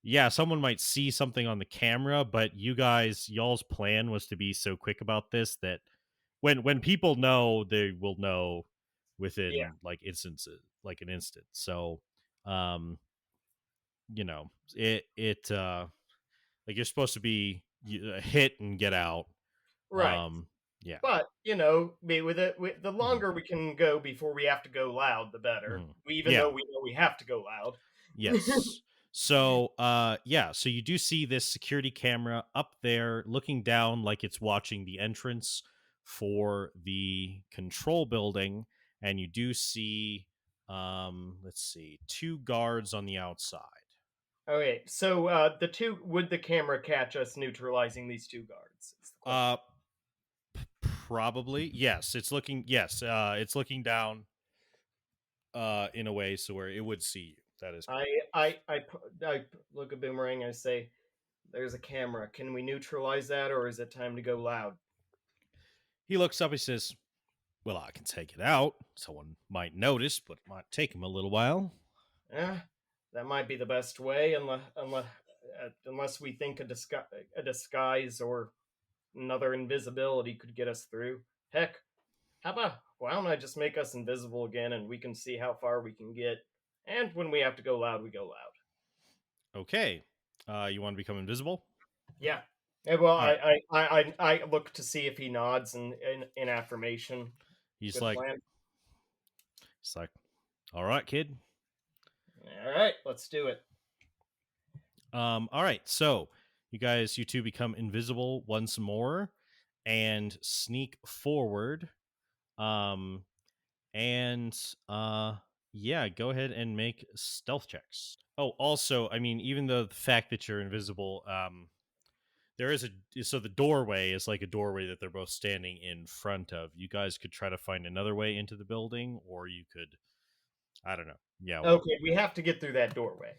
yeah, someone might see something on the camera, but y'all's plan was to be so quick about this that when people know, they will know Yeah. within like instances, like an instant. So, um, you know, it like you're supposed to be hit and get out. Right. Yeah. But with the longer we can go before we have to go loud, the better. Even Yeah. though we know we have to go loud. Yes. So, yeah, so you do see this security camera up there looking down like it's watching the entrance for the control building, and you do see let's see, 2 guards on the outside. Okay, so would the camera catch us neutralizing these 2 guards? Is the question. Probably. Yes, it's looking down in a way so where it would see you. That is correct. I look at Boomerang. I say, "There's a camera. Can we neutralize that, or is it time to go loud?" He looks up. He says, "Well, I can take it out. Someone might notice, but it might take him a little while." That might be the best way, unless we think a disguise or another invisibility could get us through. Heck, why don't I just make us invisible again, and we can see how far we can get. And when we have to go loud, we go loud. Okay. You want to become invisible? Yeah. Well, All right. I look to see if he nods in affirmation. He's Good like, plan. he's like, all right, kid. All right, let's do it. All right. So you two become invisible once more and sneak forward. And yeah, go ahead and make stealth checks. Oh, also, I mean, even though the fact that you're invisible, there is so the doorway is like a doorway that they're both standing in front of. You guys could try to find another way into the building, or you could, I don't know. Yeah. Okay, we have to get through that doorway.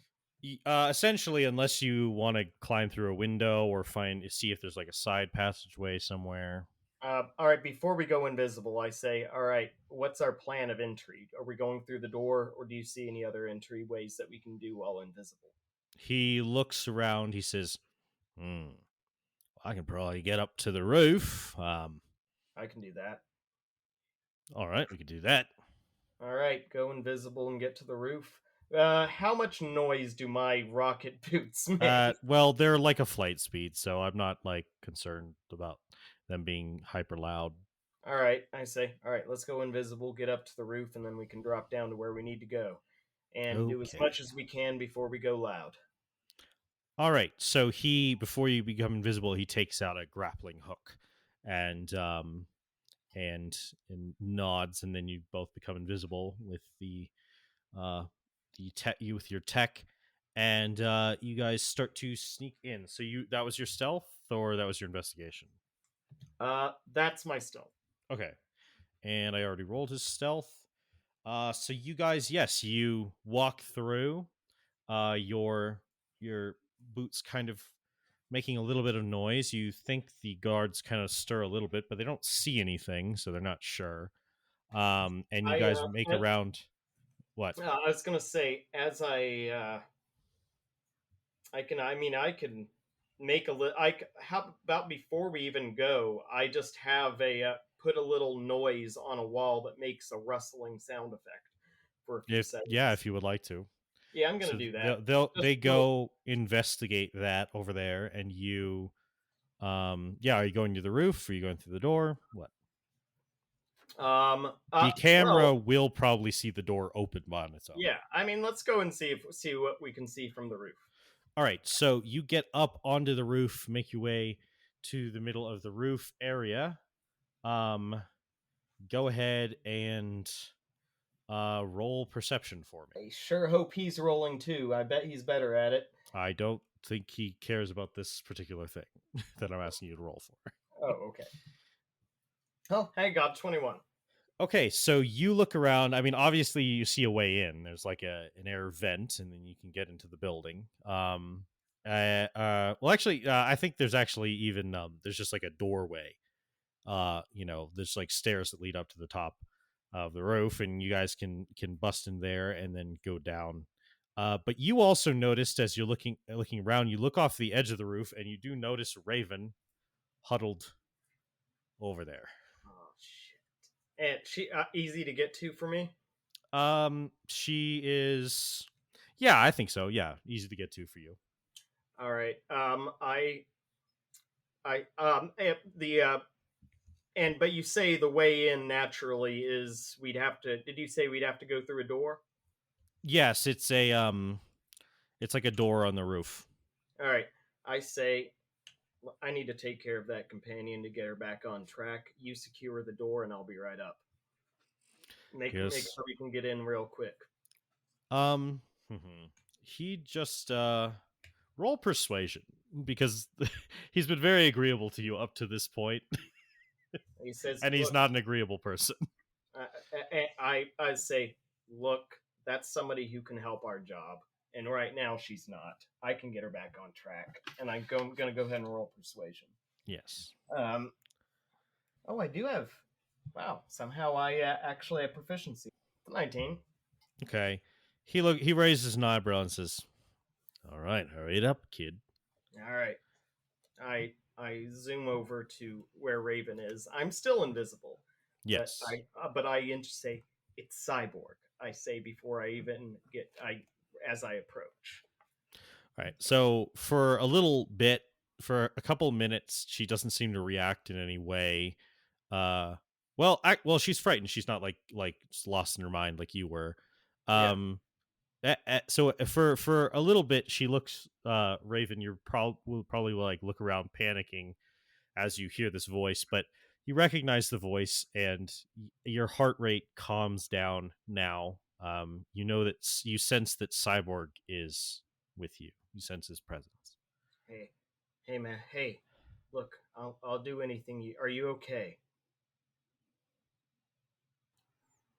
Essentially, unless you want to climb through a window or see if there's like a side passageway somewhere. All right, before we go invisible, I say, all right, what's our plan of entry? Are we going through the door, or do you see any other entryways that we can do while invisible? He looks around. He says, I can probably get up to the roof. I can do that. All right, we could do that. All right, go invisible and get to the roof. How much noise do my rocket boots make? Well, they're like a flight speed, so I'm not like concerned about them being hyper loud. All right, I say, all right, let's go invisible, get up to the roof, and then we can drop down to where we need to go. And do as much as we can before we go loud. All right, so before you become invisible, he takes out a grappling hook and nods, and then you both become invisible with with your tech, and you guys start to sneak in. So that was your stealth, or that was your investigation? That's my stealth. Okay, and I already rolled his stealth. So you guys, yes, you walk through. Your boots kind of making a little bit of noise. You think the guards kind of stir a little bit, but they don't see anything, so they're not sure. And you guys make around. What? I was gonna say, as I can make how about before we even go, I just have put a little noise on a wall that makes a rustling sound effect for a few seconds. Yeah, if you would like to. Yeah, I'm gonna do that. They go investigate that over there, and you, are you going to the roof? Or are you going through the door? What? The camera will probably see the door open on its own. Yeah, I mean, let's go and see what we can see from the roof. All right, so you get up onto the roof, make your way to the middle of the roof area. Go ahead and roll perception for me. I sure hope he's rolling too. I bet he's better at it. I don't think he cares about this particular thing that I'm asking you to roll for. Oh, okay. Oh, hey, got 21. Okay, so you look around. I mean, obviously, you see a way in. There's like an air vent, and then you can get into the building. Well, actually, I think there's actually even there's just like a doorway. There's like stairs that lead up to the top of the roof, and you guys can bust in there and then go down. But you also noticed as you're looking around, you look off the edge of the roof, and you do notice Raven huddled over there. Oh shit! And she easy to get to for me. She is. Yeah, I think so. Yeah, easy to get to for you. All right. But you say the way in naturally is we'd have to. Did you say we'd have to go through a door? Yes, it's it's like a door on the roof. All right. I say I need to take care of that companion to get her back on track. You secure the door, and I'll be right up. Make sure we can get in real quick. He just roll persuasion because he's been very agreeable to you up to this point. He says, and he's not an agreeable person. I say, look, that's somebody who can help our job, and right now she's not. I can get her back on track, and I'm going to go ahead and roll persuasion. Yes. Oh, I do have. Wow, somehow I actually have proficiency. 19. Okay. He raises an eyebrow and says, "All right, hurry it up, kid." All right. I zoom over to where Raven is. I'm still invisible. Yes. But I say it's Cyborg. I say before I even as I approach. All right. So for a little bit, for a couple minutes, she doesn't seem to react in any way. Well, she's frightened. She's not like lost in her mind like you were. So for a little bit, she looks. Raven, you're probably like look around, panicking as you hear this voice, but you recognize the voice, and your heart rate calms down now. You know that you sense that Cyborg is with you. You sense his presence. Hey, man. Hey, look, I'll do anything. Are you okay?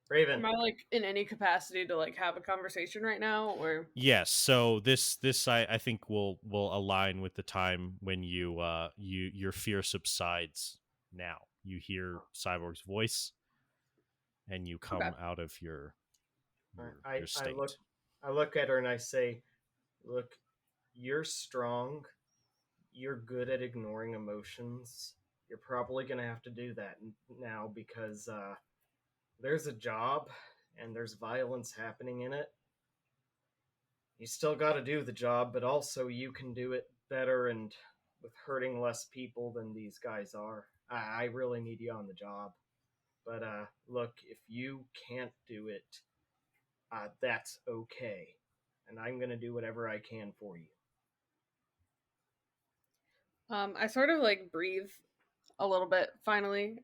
Raven. Am I like in any capacity to like have a conversation right now, or? Yes. So this I think will align with the time when your fear subsides. Now you hear Cyborg's voice, and you come out of your state. I look at her and I say, "Look, you're strong. You're good at ignoring emotions. You're probably gonna have to do that now because there's a job and there's violence happening in it. You still got to do the job, but also you can do it better and with hurting less people than these guys are. I really need you on the job. But look, if you can't do it, that's okay. And I'm going to do whatever I can for you." I sort of like breathe a little bit finally,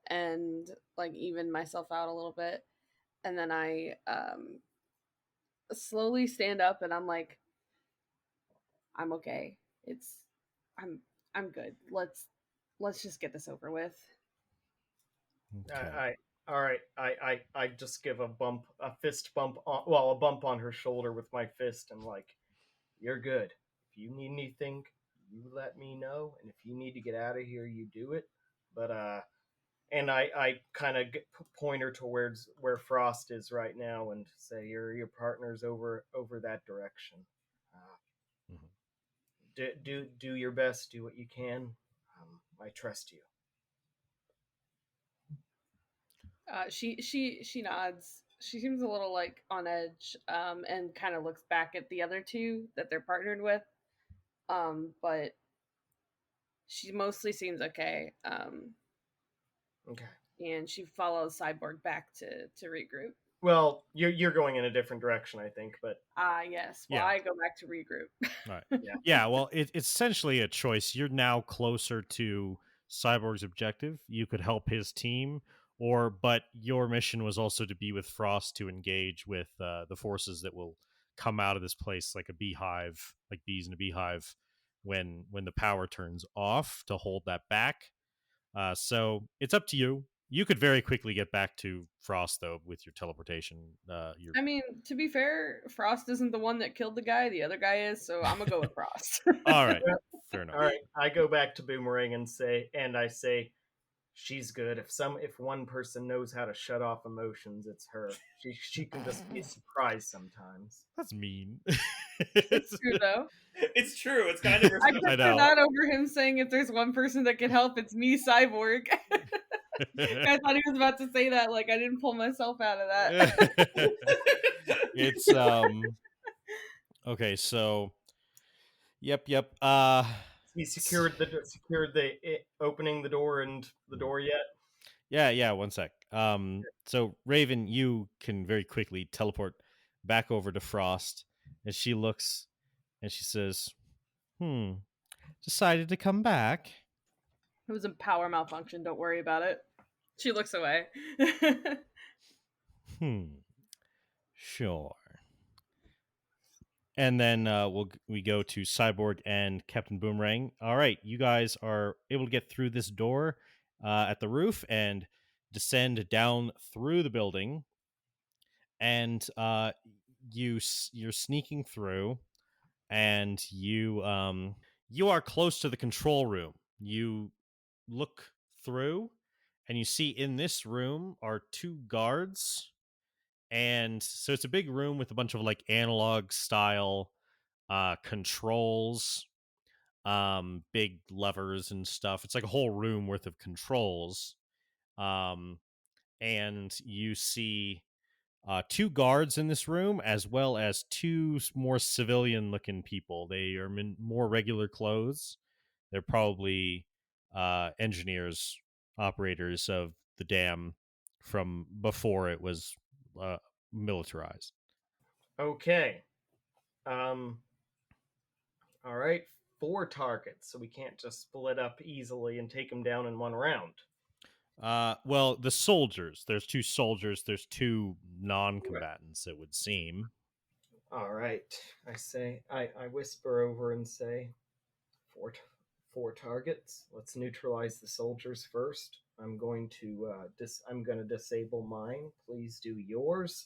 and like even myself out a little bit, and then I slowly stand up and I'm like, I'm okay. I'm good. Let's just get this over with. Okay. All right. I just give a fist bump a bump on her shoulder with my fist, and like, you're good. If you need anything, you let me know, and if you need to get out of here, you do it. But and I kind of point her towards where Frost is right now, and say, your partner's over that direction. Do your best. Do what you can. I trust you. She nods. She seems a little like on edge, and kind of looks back at the other two that they're partnered with, but she mostly seems okay. Okay. And she follows Cyborg back to regroup. Well, you're going in a different direction, I think, but yes. Well, yeah. I go back to regroup. All right. Yeah. Well, it's essentially a choice. You're now closer to Cyborg's objective. You could help his team, but your mission was also to be with Frost to engage with the forces that will come out of this place like a beehive, like bees in a beehive, when the power turns off, to hold that back. So it's up to you. You could very quickly get back to Frost though with your teleportation. I mean, to be fair, Frost isn't the one that killed the guy. The other guy is, so I'm gonna go with Frost. All right, fair enough. All right, I go back to Boomerang and I say, she's good. If one person knows how to shut off emotions, it's her. She can just be a surprise sometimes. That's mean. It's true though. It's true. It's kind of I respectful. prefer that over him saying, "If there's one person that can help, it's me, Cyborg." I thought he was about to say that. Like I didn't pull myself out of that. It's okay. So, yep. He secured the opening the door and the door yet. Yeah. 1 sec. So Raven, you can very quickly teleport back over to Frost, and she looks and she says, decided to come back. It was a power malfunction. Don't worry about it. She looks away. Sure. And then we go to Cyborg and Captain Boomerang. All right, you guys are able to get through this door at the roof and descend down through the building. And you're sneaking through, and you are close to the control room. You look through, and you see in this room are 2 guards. And so it's a big room with a bunch of like analog style controls, big levers and stuff. It's like a whole room worth of controls. And you see 2 guards in this room, as well as 2 more civilian looking people. They are in more regular clothes. They're probably engineers, operators of the dam from before it was militarized. Okay. All right. 4 targets, so we can't just split up easily and take them down in one round. Well, the soldiers. There's 2 soldiers. There's 2 non-combatants, it would seem. All right. I whisper over and say, 4 targets. Let's neutralize the soldiers first. I'm going to disable mine. Please do yours.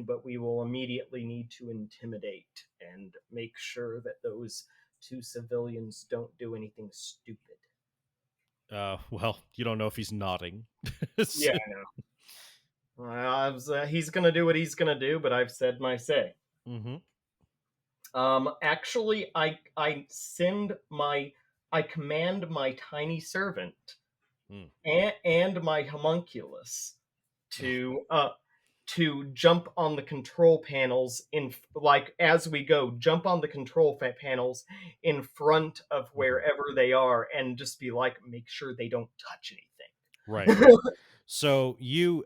But we will immediately need to intimidate and make sure that those 2 civilians don't do anything stupid. Well, you don't know if he's nodding. Yeah, I know. He's gonna do what he's gonna do, but I've said my say. Mm-hmm. Actually, I command my tiny servant and my homunculus to jump on the control panels as we go. Jump on the control panels in front of wherever they are, and just be like, make sure they don't touch anything. Right. So you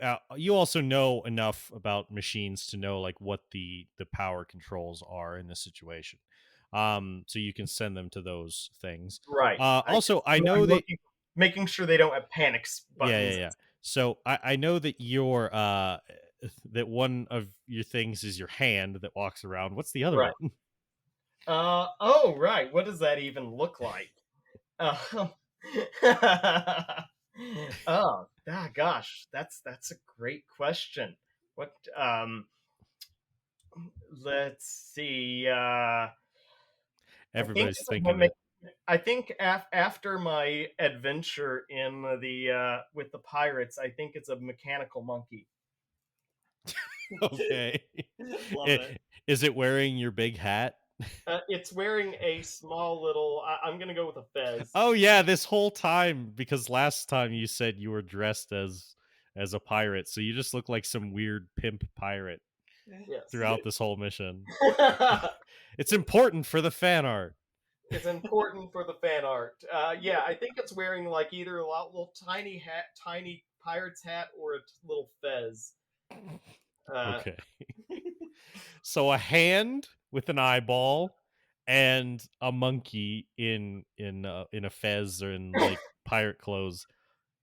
also know enough about machines to know like what the power controls are in this situation. So you can send them to those things. Right. Also, I know that making sure they don't have panic buttons. Yeah. So I know that your that one of your things is your hand that walks around. What's the other one? Oh, right. What does that even look like? Oh, gosh, that's a great question. What? Let's see. Everybody's thinking. I think after my adventure in with the pirates, I think it's a mechanical monkey. Okay. Love it. Is it wearing your big hat? It's wearing a small little. I'm gonna go with a fez. Oh yeah, this whole time, because last time you said you were dressed as a pirate, so you just look like some weird pimp pirate throughout this whole mission. It's important for the fan art. It's important for the fan art. Yeah, I think it's wearing like either a little tiny pirate's hat, or a little fez. Okay. So a hand with an eyeball and a monkey in a fez or in like pirate clothes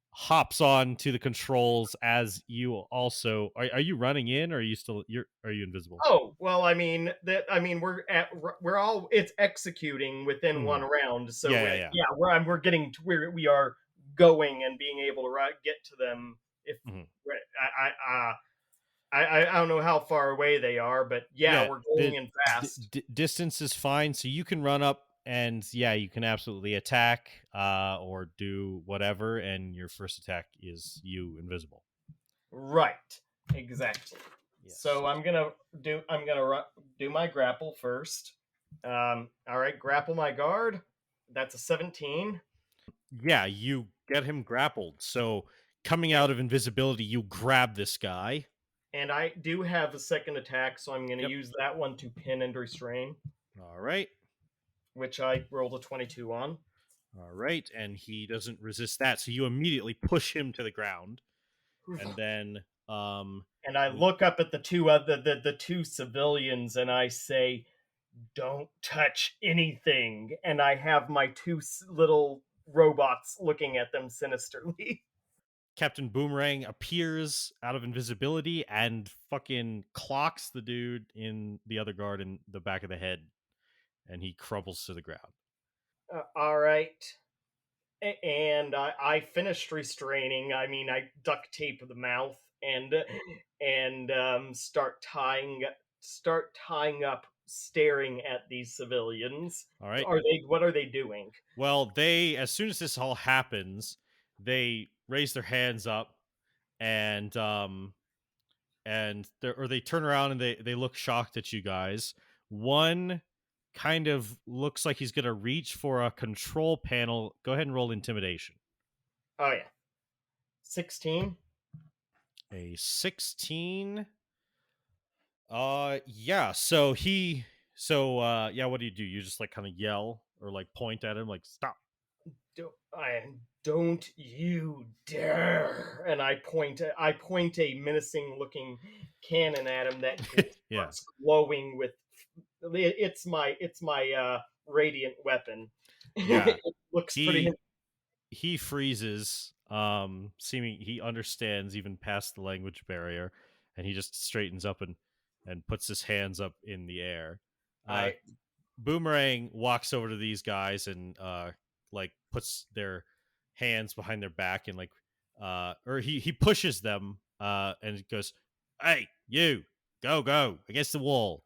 hops on to the controls as you also are you running in, or are you invisible? Oh, well, I mean we're all it's executing within one round, so we're getting to where we are going and being able to get to them If Mhm. I don't know how far away they are, but yeah, we're going in fast. Distance is fine, so you can run up and you can absolutely attack or do whatever, and your first attack is you invisible. Right, exactly. Yes. So I'm gonna do my grapple first. All right, grapple my guard. That's a 17. Yeah, you get him grappled. So coming out of invisibility, you grab this guy. And I do have a second attack, so I'm going to Yep. use that one to pin and restrain. All right. Which I rolled a 22 on. All right, and he doesn't resist that, so you immediately push him to the ground, and then and I look up at the two civilians, and I say, "Don't touch anything." And I have my two little robots looking at them sinisterly. Captain Boomerang appears out of invisibility and fucking clocks the dude in the other guard in the back of the head, and he crumbles to the ground. All right. And I finished restraining. I mean, I duct tape the mouth and start tying up, staring at these civilians. All right. What are they doing? Well, they, as soon as this all happens, they raise their hands up and they turn around and they look shocked at you guys. One kind of looks like he's gonna reach for a control panel. Go ahead and roll intimidation. Oh yeah. 16. A 16. Yeah. So what do? You just like kind of yell or like point at him like stop. Don't you dare! And I point a menacing looking cannon at him that starts glowing with. It's my radiant weapon. Yeah. It looks pretty. He freezes, seeming he understands even past the language barrier, and he just straightens up and puts his hands up in the air. Boomerang walks over to these guys and like puts their hands behind their back and like or he pushes them and goes, "Hey, you, go against the wall."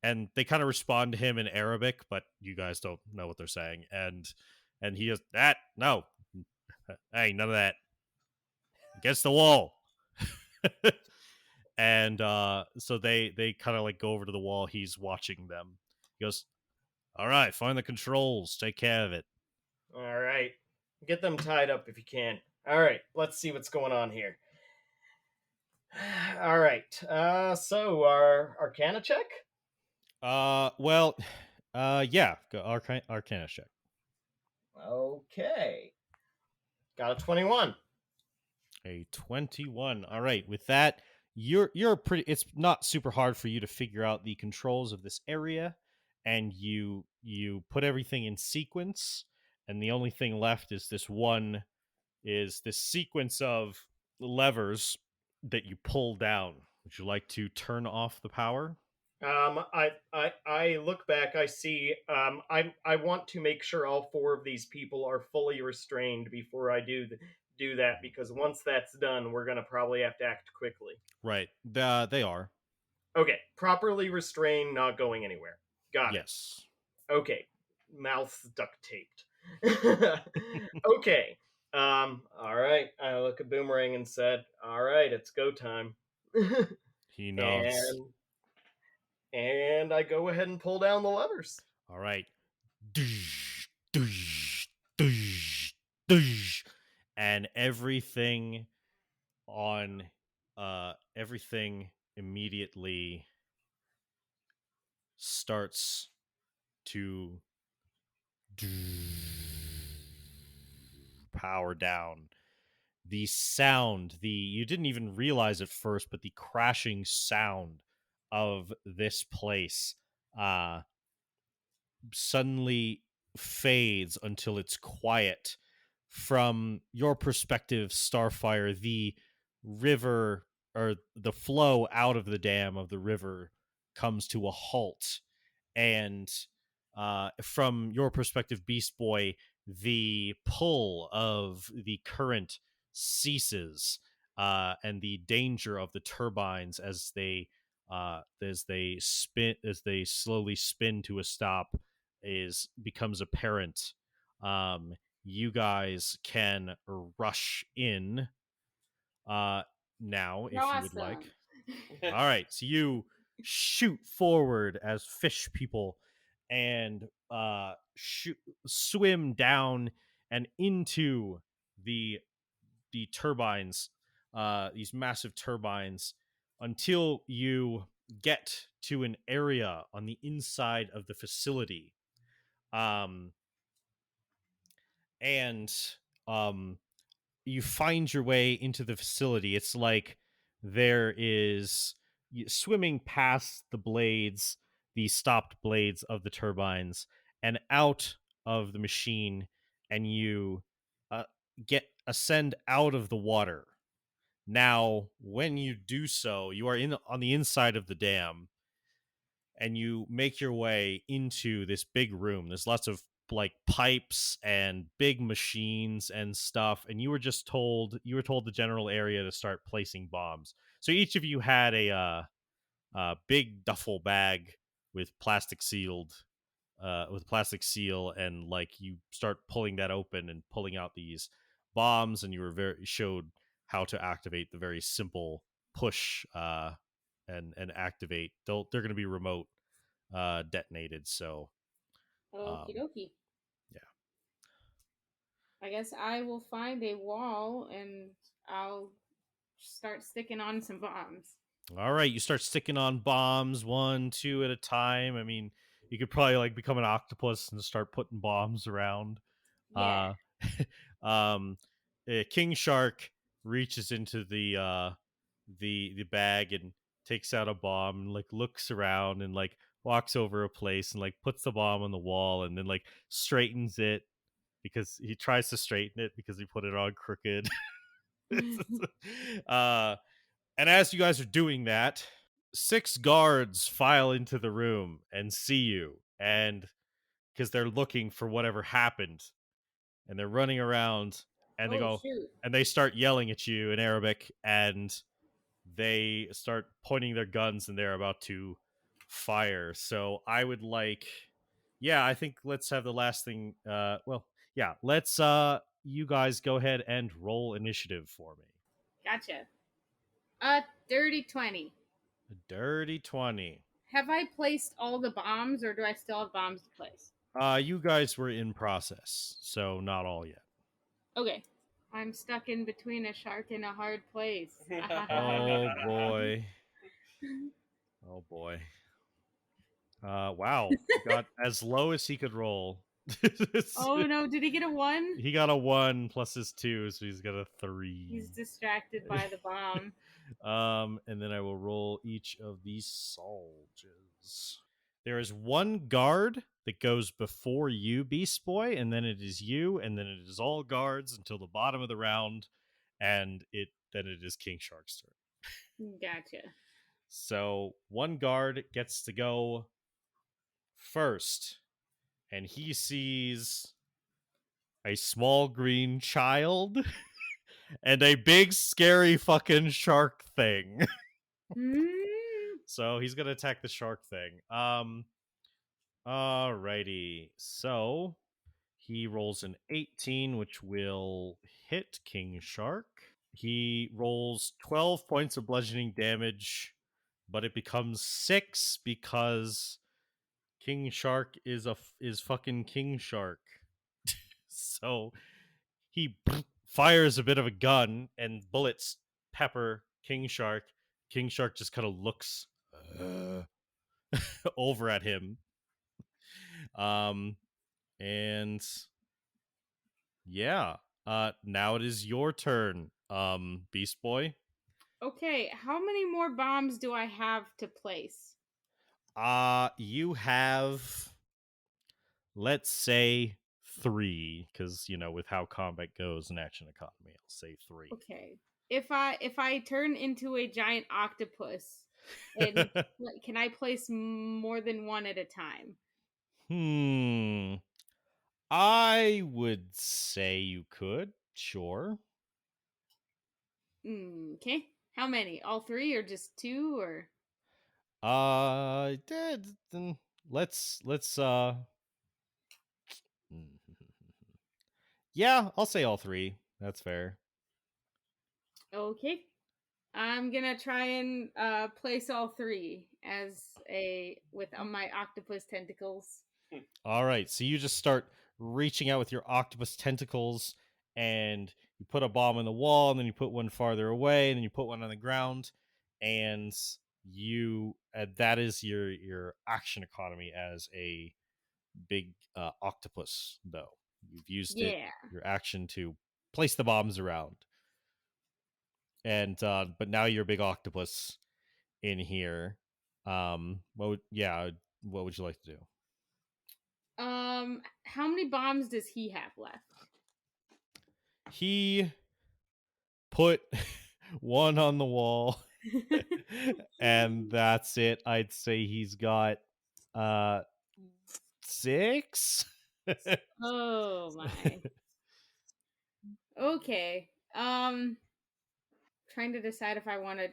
And they kind of respond to him in Arabic, but you guys don't know what they're saying. And he goes, "That no, hey, none of that. Against the wall." And so they kind of like go over to the wall. He's watching them. He goes, "All right, find the controls. Take care of it." All right, get them tied up if you can. All right, let's see what's going on here. All right, so our Arcana check. Well, yeah, go Arcana check. Okay, got a 21. A 21. All right, with that, you're pretty. It's not super hard for you to figure out the controls of this area, and you put everything in sequence, and the only thing left is this sequence of levers that you pull down. Would you like to turn off the power? I look back. I see. I want to make sure all four of these people are fully restrained before I do that, because once that's done, we're gonna probably have to act quickly. Right. They are. Okay. Properly restrained, not going anywhere. Got it. Yes. Okay. Mouth duct taped. Okay. All right. I look at Boomerang and said, "All right, it's go time." He nods. And I go ahead and pull down the levers. All right. And everything immediately starts to power down. The sound, you didn't even realize at first, but the crashing sound of this place suddenly fades until it's quiet. From your perspective, Starfire, the river or the flow out of the dam of the river comes to a halt. And from your perspective, Beast Boy, the pull of the current ceases and the danger of the turbines as they slowly spin to a stop becomes apparent. You guys can rush in now if you would like. Awesome. All right, so you shoot forward as fish people and swim down and into the turbines, these massive turbines, until you get to an area on the inside of the facility. And you find your way into the facility. It's like there is swimming past the blades, the stopped blades of the turbines, and out of the machine, and you ascend out of the water. Now, when you do so, you are on the inside of the dam, and you make your way into this big room. There's lots of like pipes and big machines and stuff, and you were told the general area to start placing bombs. So each of you had a big duffel bag with plastic seal, and like you start pulling that open and pulling out these bombs, and you were showed how to activate the very simple push and activate. They're going to be remote detonated. So, Okie dokie. yeah. I guess I will find a wall and I'll start sticking on some bombs. All right, you start sticking on bombs 1, 2 at a time. I mean, you could probably like become an octopus and start putting bombs around. Yeah. Um, King Shark reaches into the bag and takes out a bomb and like looks around and like walks over a place and like puts the bomb on the wall and then like straightens it because he tries to straighten it because he put it on crooked. And as you guys are doing that, 6 guards file into the room and see you, and because they're looking for whatever happened, and they're running around, and they Oh, go shoot. and they start yelling at you in Arabic, and they start pointing their guns, and they're about to fire. So I would like, yeah, I think let's have the last thing. Let's you guys go ahead and roll initiative for me. Gotcha. Dirty 20. A dirty 20. Have I placed all the bombs or do I still have bombs to place? You guys were in process, so not all yet. Okay. I'm stuck in between a shark and a hard place. Oh boy. Oh boy. Wow. Got as low as he could roll. Oh no, did he get a 1? He got a 1 plus his 2, so he's got a 3. He's distracted by the bomb. And then I will roll each of these soldiers. There is 1 guard that goes before you, Beast Boy, and then it is you, and then it is all guards until the bottom of the round, and then it is King Shark's turn. Gotcha. So 1 guard gets to go first, and he sees a small green child and a big scary fucking shark thing. So he's gonna attack the shark thing. Alrighty. So he rolls an 18, which will hit King Shark. He rolls 12 points of bludgeoning damage, but it becomes 6 because King Shark is fucking King Shark. So he fires a bit of a gun and bullets pepper King Shark. King Shark just kind of looks over at him. And yeah, now it is your turn, Beast Boy. Okay, how many more bombs do I have to place? You have, let's say 3, because with how combat goes in Action Economy, I'll say 3. Okay. If I turn into a giant octopus, and can I place more than 1 at a time? I would say you could, sure. Okay. How many? All 3 or just 2 or? Let's yeah, I'll say all 3. That's fair. Okay. I'm gonna try and place all 3 as with my octopus tentacles. All right, so you just start reaching out with your octopus tentacles, and you put a bomb in the wall, and then you put one farther away, and then you put one on the ground, and you that is your action economy as a big octopus. Though you've used your action to place the bombs around, and but now you're a big octopus in here. What would you like to do? How many bombs does he have left? He put one on the wall and that's it. I'd say he's got 6. Oh my. Okay. Trying to decide if I want to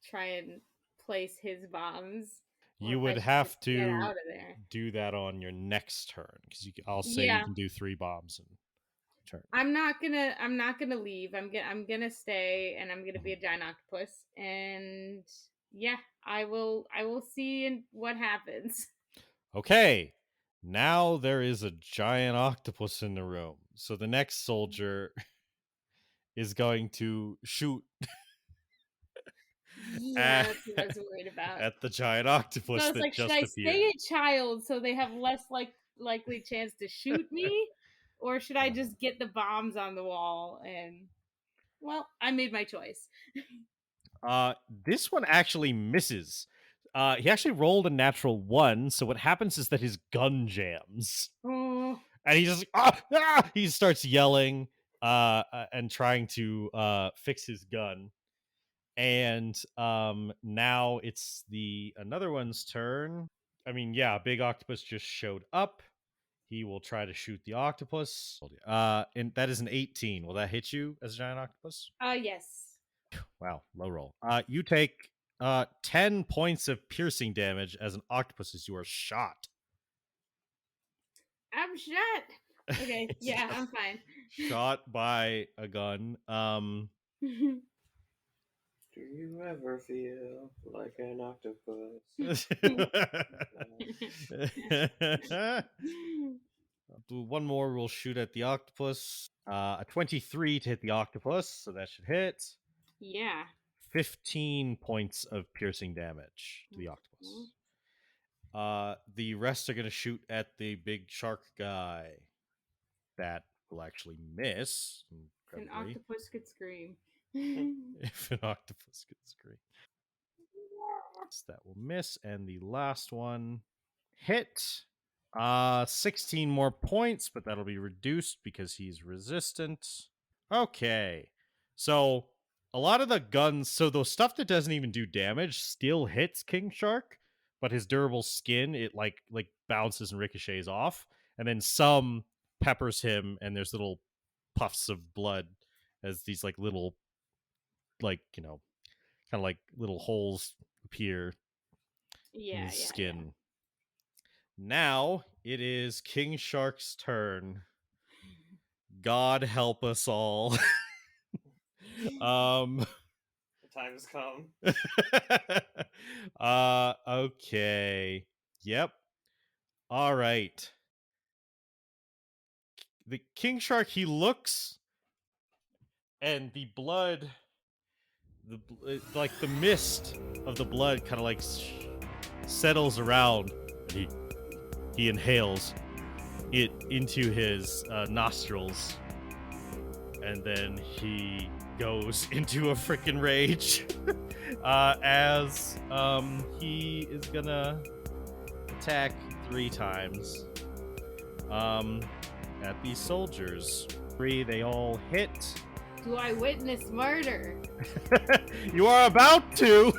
try and place his bombs. You would have to get out of there. Do that on your next turn because I'll say you can do 3 bombs in turn. I'm not gonna leave. I'm gonna stay, and I'm gonna be a giant octopus. And yeah, I will see what happens. Okay, now there is a giant octopus in the room. So the next soldier is going to shoot. Yeah, that's what I was worried about. At the giant octopus so I was that like, just should I appeared. stay a child so they have less likely chance to shoot me, or should I just get the bombs on the wall? And well, I made my choice. This one actually misses. He actually rolled a natural 1, so what happens is that his gun jams. Oh. And he just he starts yelling and trying to fix his gun. And now it's another one's turn. I mean, yeah, big octopus just showed up. He will try to shoot the octopus. And that is an 18. Will that hit you as a giant octopus? Yes. Wow, low roll. You take 10 points of piercing damage as an octopus as you are shot. I'm shot. Okay, yeah, I'm fine. Shot by a gun. Do you ever feel like an octopus? One more will shoot at the octopus. A 23 to hit the octopus, so that should hit. Yeah. 15 points of piercing damage to the octopus. The rest are going to shoot at the big shark guy. That will actually miss. If an octopus could scream. If an octopus could scream. That will miss. And the last one hit. 16 more points, but that'll be reduced because he's resistant. Okay. So a lot of the guns, so the stuff that doesn't even do damage still hits King Shark, but his durable skin, it like bounces and ricochets off, and then some peppers him, and there's little puffs of blood as these like little, like, you know, kind of like little holes appear in his skin. Yeah. Now it is King Shark's turn. God help us all. The time has come. Okay. Yep. All right. The King Shark, he looks, and the blood, like the mist of the blood kind of like settles around. He inhales it into his nostrils, and then he goes into a freaking rage as he is gonna attack 3 times at these soldiers. 3, they all hit. Do I witness murder? You are about to.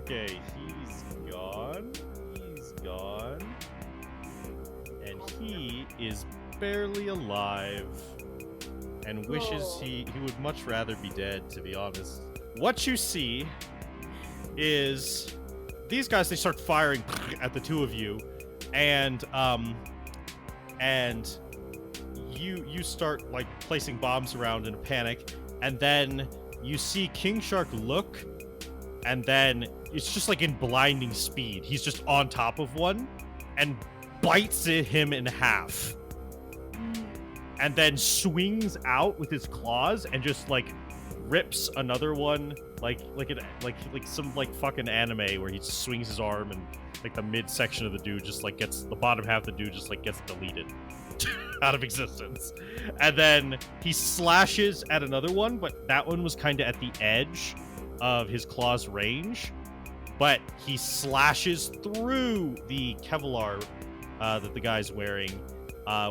Okay, he's gone. And he is barely alive. and wishes he would much rather be dead, to be honest. What you see is these guys, they start firing at the two of you, and you start like placing bombs around in a panic, and then you see King Shark look, and then it's just like in blinding speed. He's just on top of one and bites him in half, and then swings out with his claws and just like rips another one like some like fucking anime where he just swings his arm and like the midsection of the dude just like gets the bottom half of the dude just like gets deleted out of existence. And then he slashes at another one, but that one was kind of at the edge of his claw's range. But he slashes through the Kevlar that the guy's wearing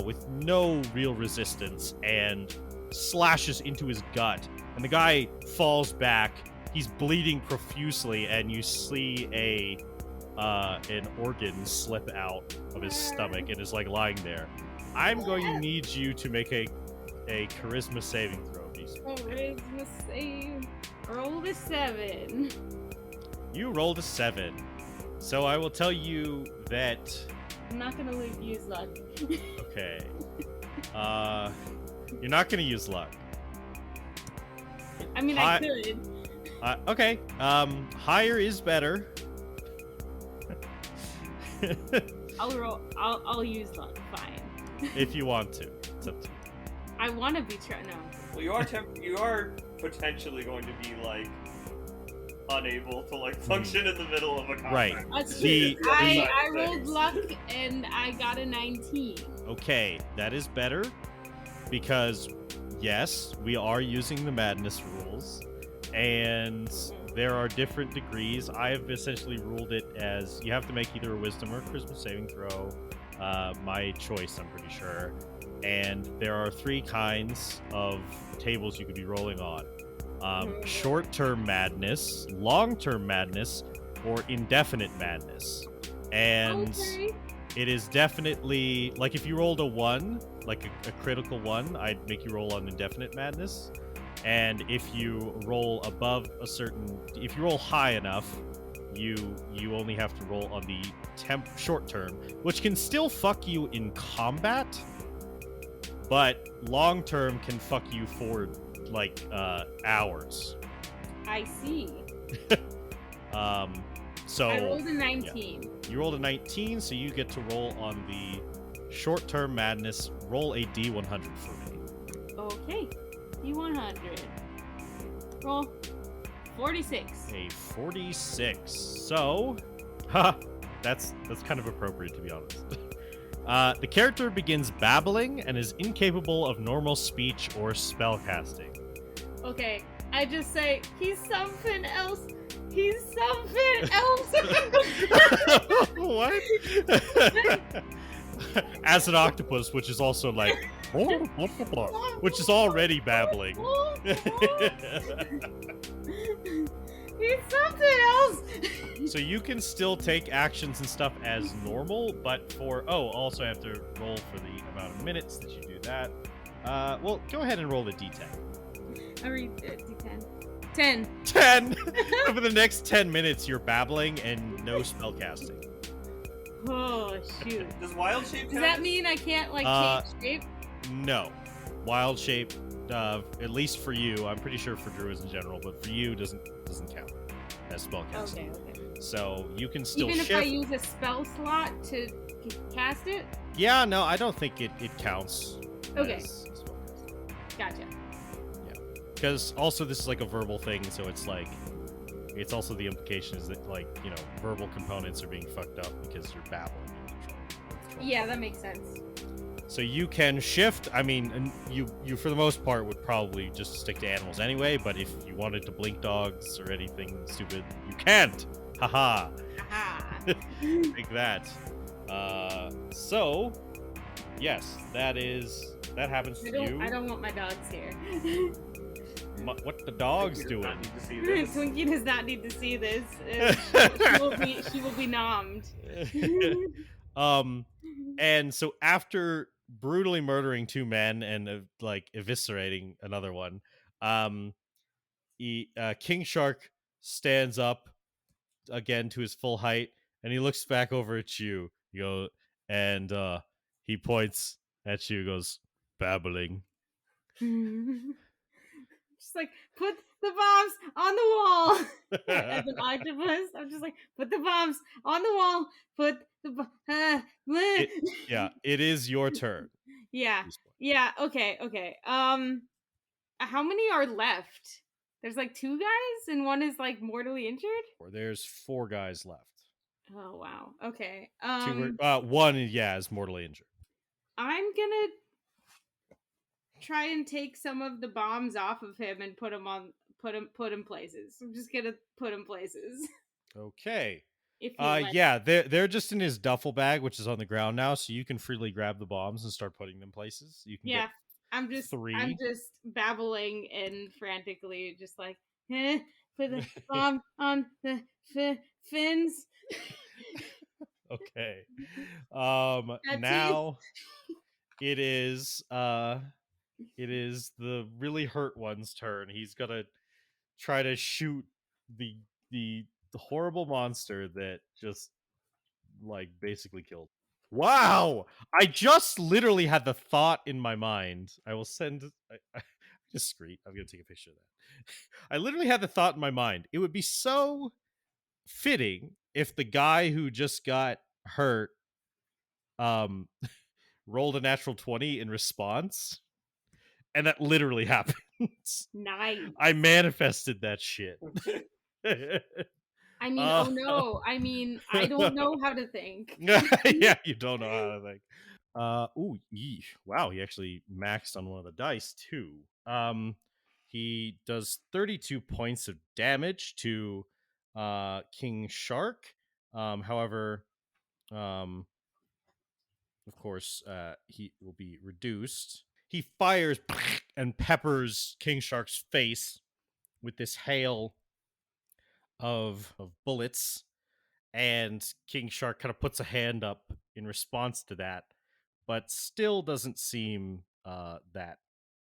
with no real resistance and slashes into his gut. And the guy falls back. He's bleeding profusely, and you see an organ slip out of his stomach and is like lying there. I'm going to need you to make a charisma saving throw. Charisma save. Roll a 7. You rolled a 7. So I will tell you that... I'm not going to use luck. Okay. You're not going to use luck. I mean, I could. Okay. Higher is better. I'll use luck. Fine. If you want to. It's up to you. I want to be trying. No. Well, you are potentially going to be like unable to like function in the middle of a combat. Right. That's true. I rolled luck and I got a 19. Okay, that is better because yes, we are using the madness rules, and there are different degrees. I have essentially ruled it as you have to make either a wisdom or a charisma saving throw. My choice, I'm pretty sure. And there are 3 kinds of tables you could be rolling on. Short-term madness, long-term madness, or indefinite madness. And it is definitely, like if you rolled a 1, like a critical 1, I'd make you roll on indefinite madness. And if you roll above a certain, if you roll high enough, you only have to roll on the short term, which can still fuck you in combat, but long term can fuck you for like hours. I see. So I rolled a 19. Yeah. You rolled a 19, so you get to roll on the short-term madness. Roll a D100 for me. Okay. D100. Roll 46. A 46. So, that's kind of appropriate, to be honest. The character begins babbling and is incapable of normal speech or spell casting. Okay, I just say, he's something else. He's something else. What? As an octopus, which is also like, which is already babbling. He's something else. So you can still take actions and stuff as normal, but also I have to roll for the amount of minutes that you do that. Well, go ahead and roll the d10. I read D10. 10. 10! For the next 10 minutes, you're babbling and no spell casting. Oh, shoot. Does wild shape count? Does that mean I can't, like, change shape? No. Wild shape, at least for you, I'm pretty sure for druids in general, but for you, doesn't count as spell casting. Okay. So you can still Even shift. if I use a spell slot to cast it? Yeah, no, I don't think it counts. Okay. As spell casting. Gotcha. Because also this is like a verbal thing, so it's like, it's also the implication is that, like, you know, verbal components are being fucked up because you're babbling. Yeah, that makes sense. So you can shift. I mean, and you for the most part would probably just stick to animals anyway, but if you wanted to blink dogs or anything stupid, you can't. Haha. Aha. Take that. So, yes, that happens to you. I don't want my dogs here. What the dog's doing? Not need to see this. Twinkie does not need to see this. She will be nommed. And so after brutally murdering 2 men and like eviscerating another one. King Shark stands up again to his full height, and he looks back over at you. And he points at you. Goes babbling. Just like put the bombs on the wall. As an octopus, I'm just like put the bombs on the wall. Put the it is your turn. Yeah. Okay. How many are left? There's like 2 guys, and one is like mortally injured. There's 4 guys left. Oh wow. Okay. One, is mortally injured. I'm gonna try and take some of the bombs off of him and put him places. I'm just gonna put him places. Okay. If they're just in his duffel bag, which is on the ground now, so you can freely grab the bombs and start putting them places. You can get I'm just 3. I'm just babbling and frantically just like put the bomb on the fins. Okay. Now it is the really hurt one's turn. He's gonna try to shoot the horrible monster that just like basically killed. Wow! I just literally had the thought in my mind. I will send discreet. I'm gonna take a picture of that. I literally had the thought in my mind. It would be so fitting if the guy who just got hurt rolled a natural 20 in response, and that literally happens. Nice. I manifested that shit. I mean, oh no. I mean, I don't know how to think. Yeah, you don't know how to think. Wow, he actually maxed on one of the dice too. He does 32 points of damage to King Shark. However, of course, he will be reduced. He fires and peppers King Shark's face with this hail of bullets, and King Shark kind of puts a hand up in response to that, but still doesn't seem that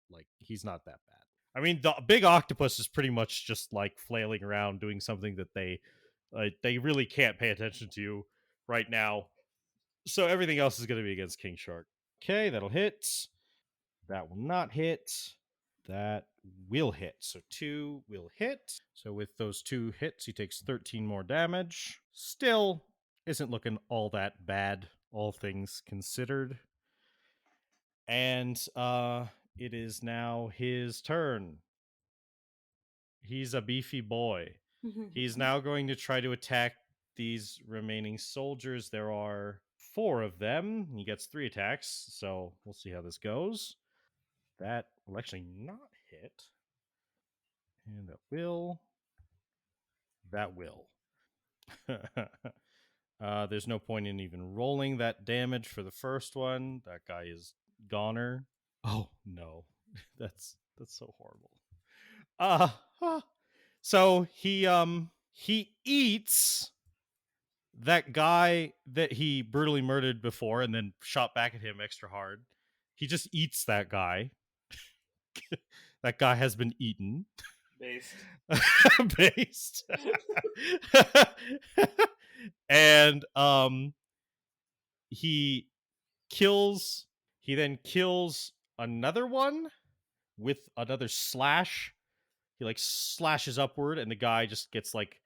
like he's not that bad. I mean, the big octopus is pretty much just like flailing around doing something that they really can't pay attention to right now. So everything else is going to be against King Shark. Okay, that'll hit. That will not hit. That will hit. So 2 will hit. So with those 2 hits, he takes 13 more damage. Still isn't looking all that bad, all things considered. And it is now his turn. He's a beefy boy. He's now going to try to attack these remaining soldiers. There are 4 of them. He gets 3 attacks, so we'll see how this goes. That will actually not hit. And that will. There's no point in even rolling that damage for the first one. That guy is goner. Oh no. That's so horrible. So he eats that guy that he brutally murdered before and then shot back at him extra hard. He just eats that guy. That guy has been eaten. Based. And he then kills another one with another slash. He like slashes upward and the guy just gets like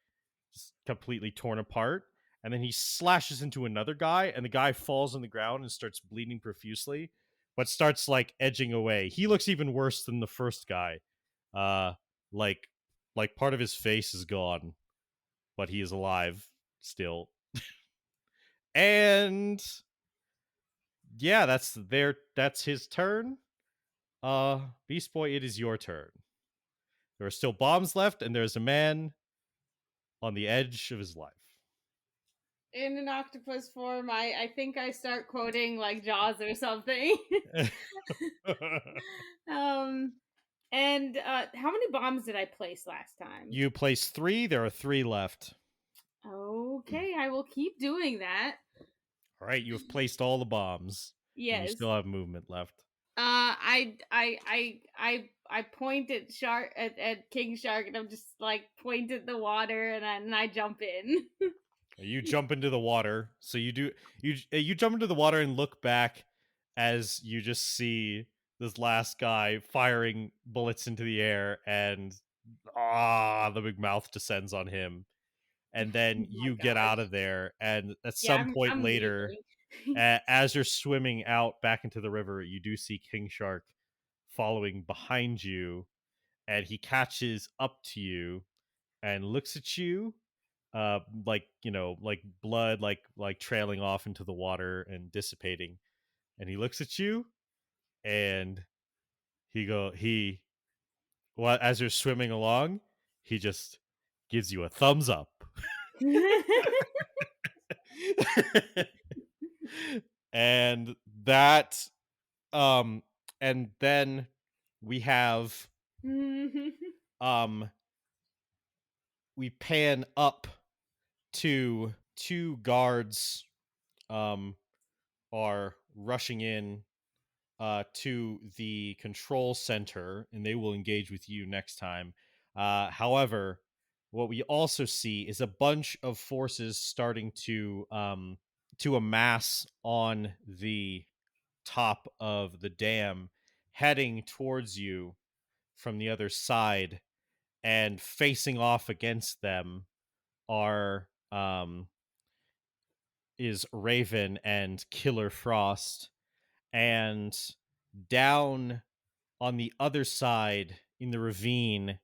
just completely torn apart. And then he slashes into another guy and the guy falls on the ground and starts bleeding profusely, but starts like edging away. He looks even worse than the first guy. Like part of his face is gone, but he is alive still. And yeah, that's his turn. Beast Boy, it is your turn. There are still bombs left, and there's a man on the edge of his life. In an octopus form, I think I start quoting like Jaws or something. And how many bombs did I place last time? You placed 3. There are 3 left. Okay, I will keep doing that. All right, you have placed all the bombs. And you Yes. still have movement left. I point at shark at King Shark, and I'm just like point at the water, and I jump in. You jump into the water. So you jump into the water and look back as you just see this last guy firing bullets into the air, and the big mouth descends on him. And then you get gosh. out of there, and at Yeah, some point I'm later, leaving. as you're swimming out back into the river, you do see King Shark following behind you, and he catches up to you and looks at you, like like blood, like trailing off into the water and dissipating. And he looks at you, and he well, as you're swimming along, he just gives you a thumbs up. And that and then we have we pan up to two guards are rushing in to the control center, and they will engage with you next time. However, what we also see is a bunch of forces starting to amass on the top of the dam, heading towards you from the other side, and facing off against them are is Raven and Killer Frost. And down on the other side in the ravine,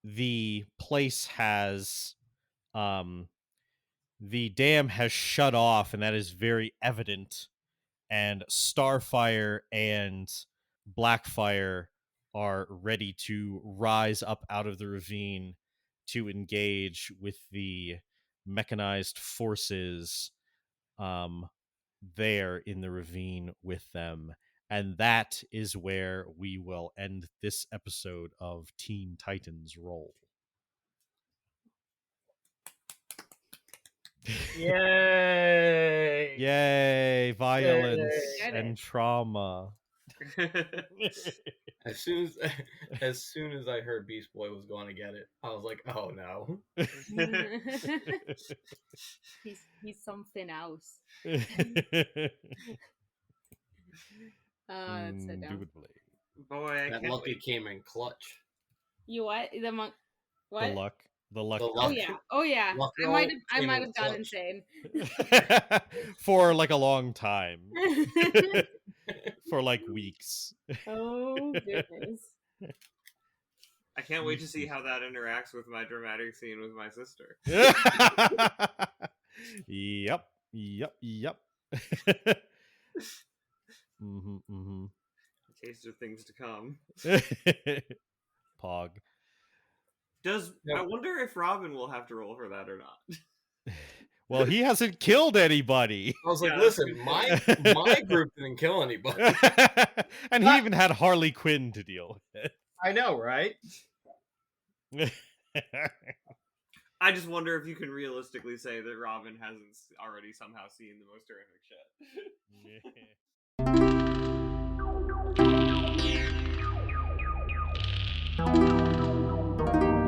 the place has the dam has shut off, and that is very evident. And Starfire and Blackfire are ready to rise up out of the ravine to engage with the mechanized forces there in the ravine with them. And that is where we will end this episode of Teen Titans Roll. Yay! Yay! Violence Yay. and trauma. As soon as I heard Beast Boy was going to get it, I was like, oh no. He's something else. That's so dumb. Indubitably. Boy, I That can't lucky wait. came in clutch. You what? The monk? What? The luck. The Oh luck. yeah. Oh yeah. Luck I roll might came have in gone clutch. insane. For like a long time. For like weeks. Oh goodness. I can't wait to see how that interacts with my dramatic scene with my sister. Yep. Mm-hmm. A taste of things to come. Pog. Yep. I wonder if Robin will have to roll for that or not? Well, he hasn't killed anybody. I was like, Yeah, that's listen, a good my group didn't kill anybody. And he even had Harley Quinn to deal with. I know, right? I just wonder if you can realistically say that Robin hasn't already somehow seen the most terrific shit. Yeah.